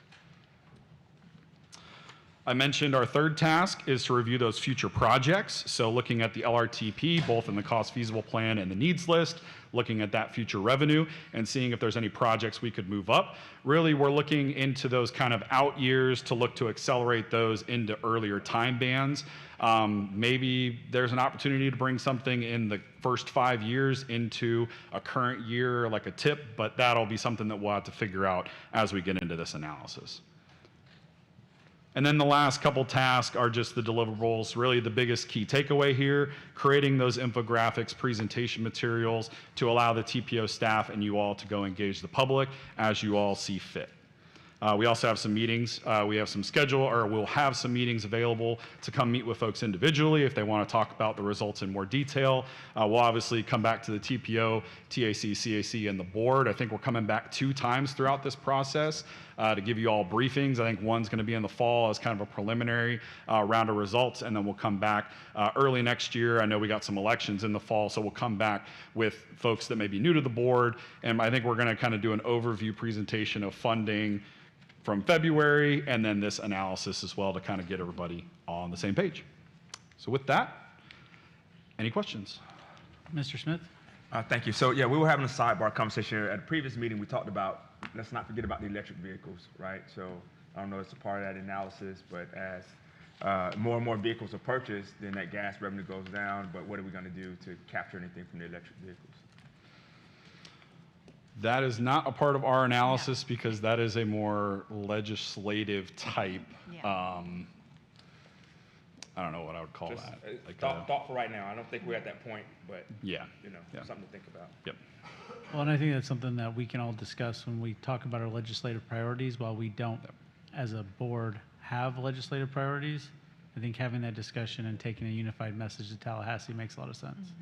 I mentioned our 3rd task is to review those future projects. So looking at the LRTP, both in the cost feasible plan and the needs list, looking at that future revenue and seeing if there's any projects we could move up. Really, we're looking into those kind of out years to look to accelerate those into earlier time bands. Maybe there's an opportunity to bring something in the first 5 years into a current year, like a tip, but that'll be something that we'll have to figure out as we get into this analysis. And then the last couple tasks are just the deliverables. Really the biggest key takeaway here, creating those infographics, presentation materials to allow the TPO staff and you all to go engage the public as you all see fit. We also have some meetings. We have some we'll have some meetings available to come meet with folks individually if they want to talk about the results in more detail. We'll obviously come back to the TPO, TAC, CAC, and the board. I think we're coming back 2 times throughout this process to give you all briefings. I think one's going to be in the fall as kind of a preliminary round of results, and then we'll come back early next year. I know we got some elections in the fall, so we'll come back with folks that may be new to the board, and I think we're going to kind of do an overview presentation of funding from February, and then this analysis as well to kind of get everybody on the same page. So with that, any questions? Mr. Smith? Thank you. So yeah, we were having a sidebar conversation at a previous meeting. We talked about, let's not forget about the electric vehicles, right? So I don't know if it's a part of that analysis, but as more and more vehicles are purchased, then that gas revenue goes down. But what are we going to do to capture anything from the electric vehicles? That is not a part of our analysis because that is a more legislative type. I don't know what I would call Just, that. thought for right now. I don't think we're at that point, but Yeah. something to think about. Yep. Well, and I think that's something that we can all discuss when we talk about our legislative priorities. While we don't, as a board, have legislative priorities, I think having that discussion and taking a unified message to Tallahassee makes a lot of sense.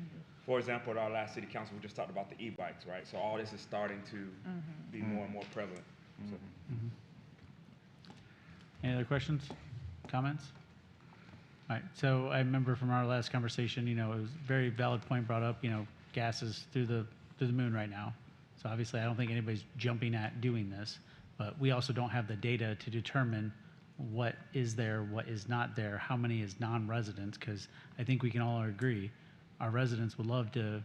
For example, at our last city council, we just talked about the e-bikes, right? So all this is starting to be more and more prevalent. So. Any other questions, comments? All right, so I remember from our last conversation, it was a very valid point brought up, gas is through the moon right now. So obviously, I don't think anybody's jumping at doing this, but we also don't have the data to determine what is there, what is not there, how many is non-residents, because I think we can all agree, our residents would love to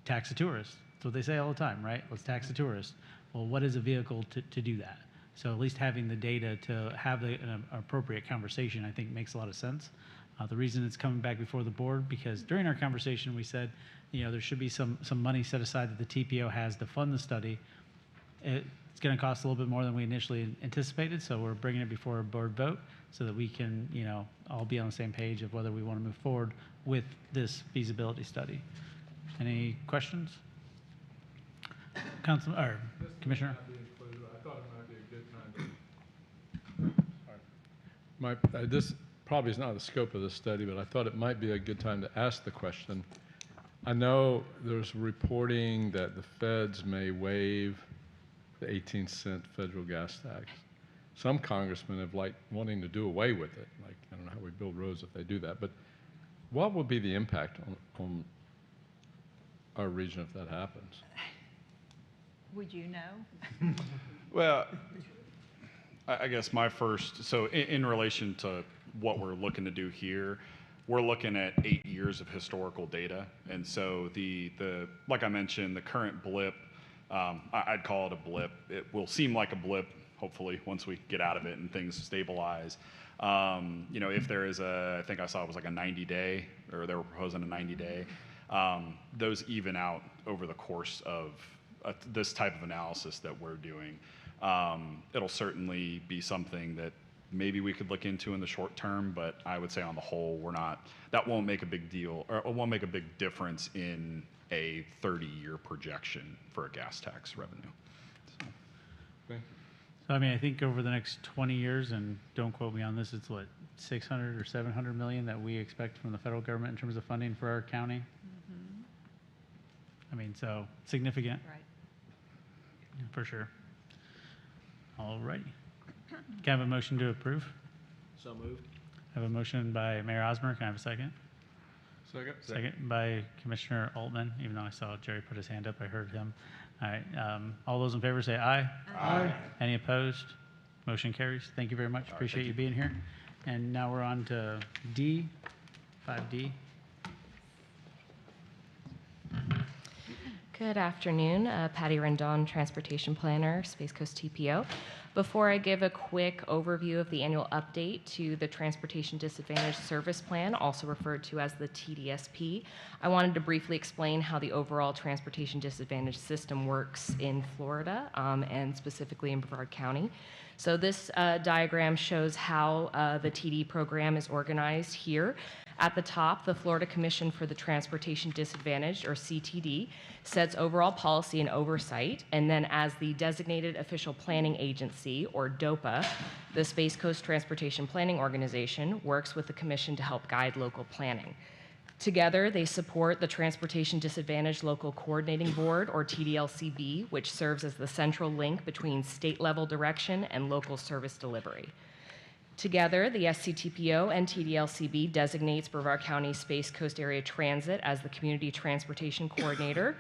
tax a tourist. That's what they say all the time, right? Let's tax a tourist. Well, what is a vehicle to do that? So at least having the data to have an appropriate conversation, I think makes a lot of sense. The reason it's coming back before the board, because during our conversation, we said, there should be some money set aside that the TPO has to fund the study. It's going to cost a little bit more than we initially anticipated, so we're bringing it before a board vote so that we can, all be on the same page of whether we want to move forward with this feasibility study. Any questions? Commissioner? I thought it might be a good time to. This probably is not the scope of the study, but I thought it might be a good time to ask the question. I know there's reporting that the feds may waive the 18-cent federal gas tax. Some congressmen have wanting to do away with it. Like, I don't know how we build roads if they do that, but what would be the impact on our region if that happens? Would you know? Well, I guess my first, so in relation to what we're looking to do here, we're looking at 8 years of historical data. And so like I mentioned, the current blip, I'd call it a blip. It will seem like a blip, hopefully, once we get out of it and things stabilize. If there is I think I saw it was like a 90-day, or they were proposing a 90-day, those even out over the course of this type of analysis that we're doing. It'll certainly be something that maybe we could look into in the short term, but I would say on the whole, that won't make a big deal, or it won't make a big difference in a 30-year projection for a gas tax revenue. So, I think over the next 20 years, and don't quote me on this, it's what, 600 or 700 million that we expect from the federal government in terms of funding for our county? So significant. Right. For sure. All righty. Can I have a motion to approve? So moved. I have a motion by Mayor Osmer. Can I have a second? Second. Second by Commissioner Altman. Even though I saw Jerry put his hand up, I heard him. All right. All those in favor say aye. Aye. Any opposed? Motion carries. Thank you very much. Appreciate you being here. And now we're on to D, 5D. Good afternoon, Patty Rendon, Transportation Planner, Space Coast TPO. Before I give a quick overview of the annual update to the Transportation Disadvantage Service Plan, also referred to as the TDSP, I wanted to briefly explain how the overall transportation disadvantage system works in Florida, and specifically in Brevard County. So this diagram shows how the TD program is organized here. At the top, the Florida Commission for the Transportation Disadvantaged, or CTD, sets overall policy and oversight, and then as the designated official planning agency, or DOPA, the Space Coast Transportation Planning Organization works with the Commission to help guide local planning. Together, they support the Transportation Disadvantaged Local Coordinating Board, or TDLCB, which serves as the central link between state-level direction and local service delivery. Together, the SCTPO and TDLCB designates Brevard County Space Coast Area Transit as the Community Transportation Coordinator,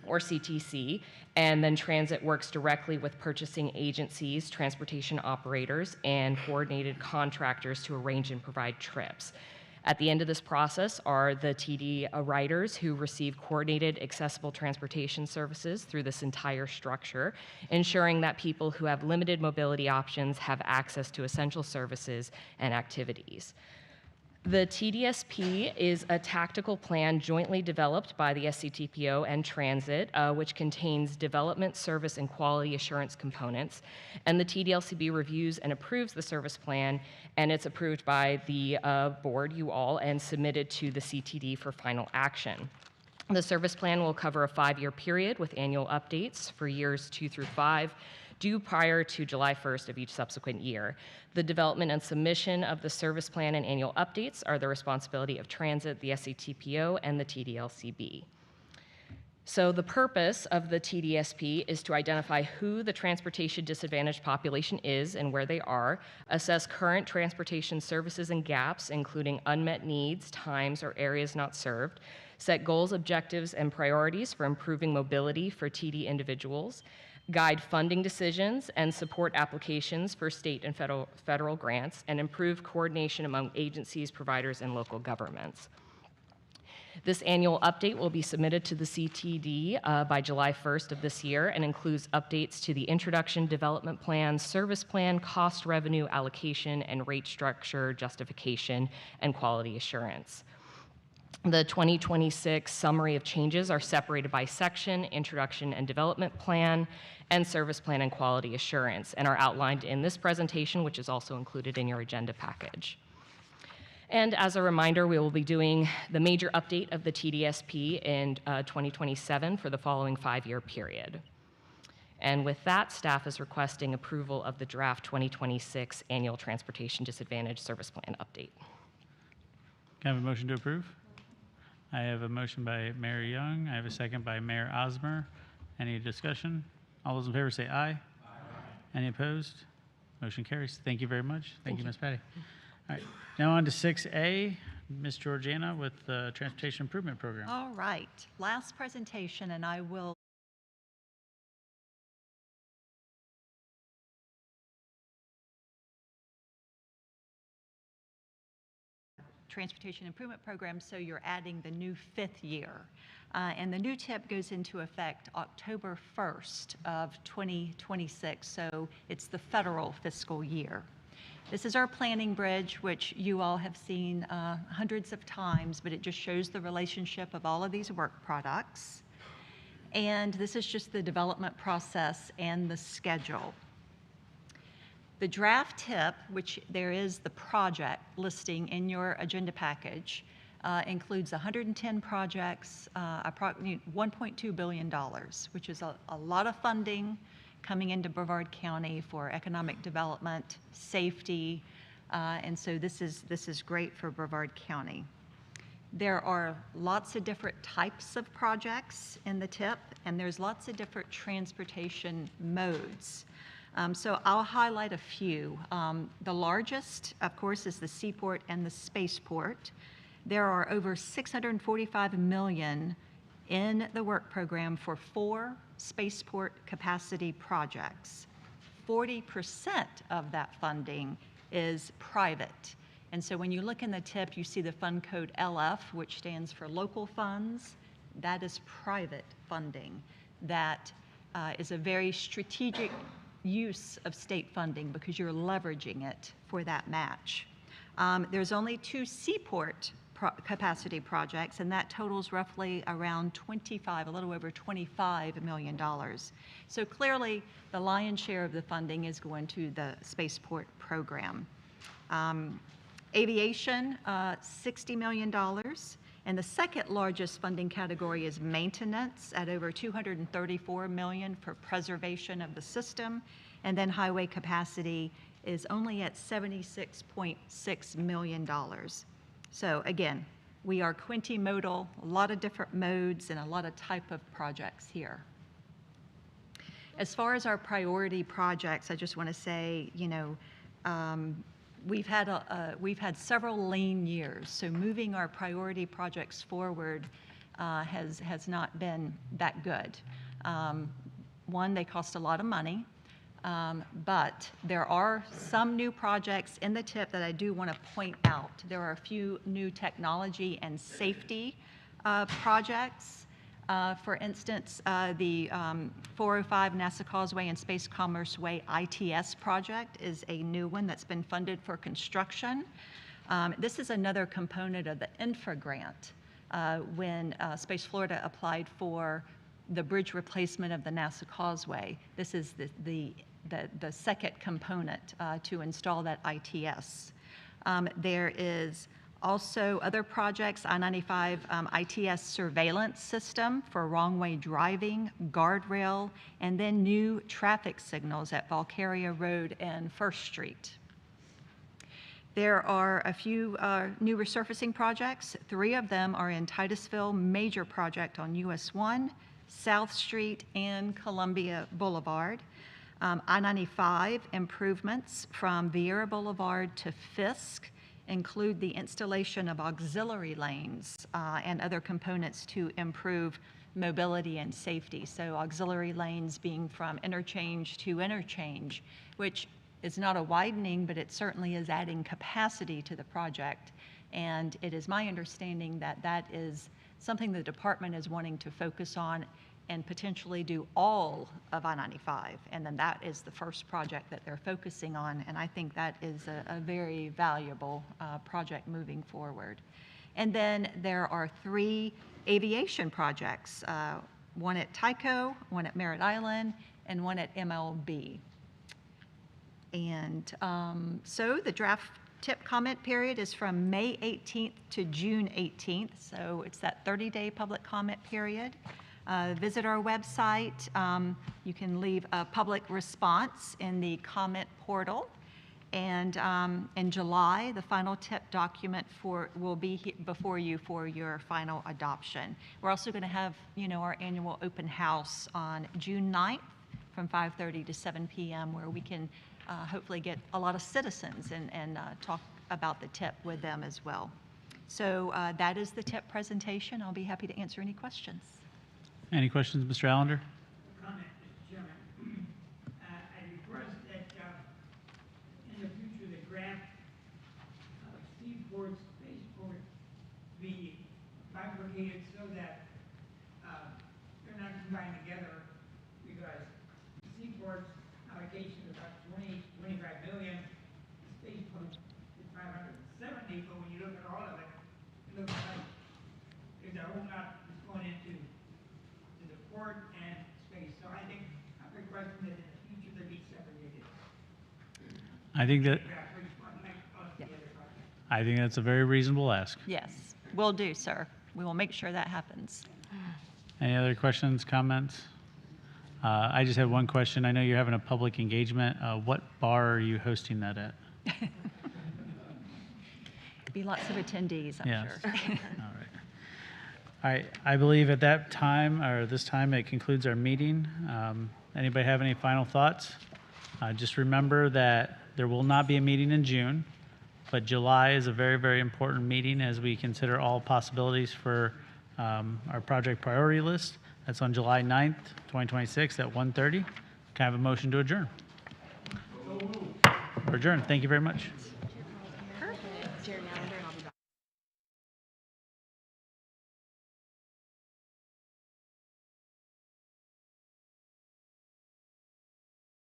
or CTC, and then Transit works directly with purchasing agencies, transportation operators, and coordinated contractors to arrange and provide trips. At the end of this process are the TD riders who receive coordinated accessible transportation services through this entire structure, ensuring that people who have limited mobility options have access to essential services and activities. The TDSP is a tactical plan jointly developed by the SCTPO and Transit, which contains development, service, and quality assurance components. And the TDLCB reviews and approves the service plan, and it's approved by the board, you all, and submitted to the CTD for final action. The service plan will cover a 5-year period with annual updates for years 2 through 5, due prior to July 1st of each subsequent year. The development and submission of the service plan and annual updates are the responsibility of Transit, the SCTPO, and the TDLCB. So the purpose of the TDSP is to identify who the transportation disadvantaged population is and where they are, assess current transportation services and gaps, including unmet needs, times, or areas not served, set goals, objectives, and priorities for improving mobility for TD individuals, guide funding decisions and support applications for state and federal grants, and improve coordination among agencies, providers, and local governments. This annual update will be submitted to the CTD by July 1st of this year and includes updates to the introduction, development plan, service plan, cost revenue allocation, and rate structure justification and quality assurance. The 2026 summary of changes are separated by section, introduction and development plan, and service plan and quality assurance, and are outlined in this presentation, which is also included in your agenda package. And as a reminder, we will be doing the major update of the TDSP in 2027 for the following 5-year period. And with that, staff is requesting approval of the draft 2026 Annual Transportation Disadvantage Service Plan update. Can I have a motion to approve? I have a motion by Mayor Young. I have a second by Mayor Osmer. Any discussion? All those in favor say aye. Aye. Any opposed? Motion carries. Thank you very much. Thank you, Ms. Patty. All right, now on to 6A, Ms. Georgiana with the Transportation Improvement Program. All right, last presentation, and I will Transportation Improvement Program, so you're adding the new 5th year. And the new TIP goes into effect October 1st of 2026, so it's the federal fiscal year. This is our planning bridge, which you all have seen hundreds of times, but it just shows the relationship of all of these work products. And this is just the development process and the schedule. The draft TIP, which there is the project listing in your agenda package, includes 110 projects, approximately $1.2 billion, which is a lot of funding coming into Brevard County for economic development, safety, and so this is great for Brevard County. There are lots of different types of projects in the TIP, and there's lots of different transportation modes. So I'll highlight a few. The largest, of course, is the seaport and the spaceport. There are over $645 million in the work program for 4 spaceport capacity projects. 40% of that funding is private. And so when you look in the TIP, you see the fund code LF, which stands for local funds. That is private funding. That is a very strategic use of state funding because you're leveraging it for that match. There's only 2 seaport capacity projects, and that totals roughly around a little over $25 million. So clearly, the lion's share of the funding is going to the spaceport program. Aviation, $60 million. And the second largest funding category is maintenance at over $234 million for preservation of the system. And then highway capacity is only at $76.6 million. So again, we are quintimodal, a lot of different modes and a lot of type of projects here. As far as our priority projects, I just want to say, you know, we've had several lean years, so moving our priority projects forward has not been that good. One, they cost a lot of money, but there are some new projects in the TIP that I do want to point out. There are a few new technology and safety projects. For instance, the 405 NASA Causeway and Space Commerce Way ITS project is a new one that's been funded for construction. This is another component of the infra grant. When Space Florida applied for the bridge replacement of the NASA Causeway, this is the second component to install that ITS. There is also other projects, I-95 ITS surveillance system for wrong-way driving, guardrail, and then new traffic signals at Valcaria Road and First Street. There are a few new resurfacing projects. 3 of them are in Titusville, major project on US 1, South Street, and Columbia Boulevard. I-95 improvements from Vieira Boulevard to Fisk include the installation of auxiliary lanes and other components to improve mobility and safety. So auxiliary lanes being from interchange to interchange, which is not a widening, but it certainly is adding capacity to the project. And it is my understanding that that is something the department is wanting to focus on and potentially do all of I-95. And then that is the first project that they're focusing on. And I think that is a very valuable project moving forward. And then there are 3 aviation projects, one at Tyco, one at Merritt Island, and one at MLB. And so the draft tip comment period is from May 18th to June 18th. So it's that 30-day public comment period. Visit our website. You can leave a public response in the comment portal. And in July, the final tip document will be before you for your final adoption. We're also going to have, our annual open house on June 9th from 5:30 to 7 p.m. where we can hopefully get a lot of citizens and talk about the tip with them as well. So that is the tip presentation. I'll be happy to answer any questions. Any questions, Mr. Allender? Comment, Mr. Chairman. I request that in the future, the grant of Seaport, Spaceport be bifurcated so that they're not combined together, because Seaport's allocation is about 25 million, Spaceport is 570, but when you look at all of it, it looks like there's a whole lot that's going into the port and space. So I think I'm requesting that in the future they be separated. I think that's a very reasonable ask. Yes, will do, sir. We will make sure that happens. Any other questions, comments? I just have one question. I know you're having a public engagement. What bar are you hosting that at? Be lots of attendees, I'm Yes. sure. All right. I believe at that time, or this time, it concludes our meeting. Anybody have any final thoughts? Just remember that there will not be a meeting in June, but July is a very, very important meeting as we consider all possibilities for our project priority list. That's on July 9th, 2026 at 1:30. Can I have a motion to adjourn? We're adjourned. Thank you very much.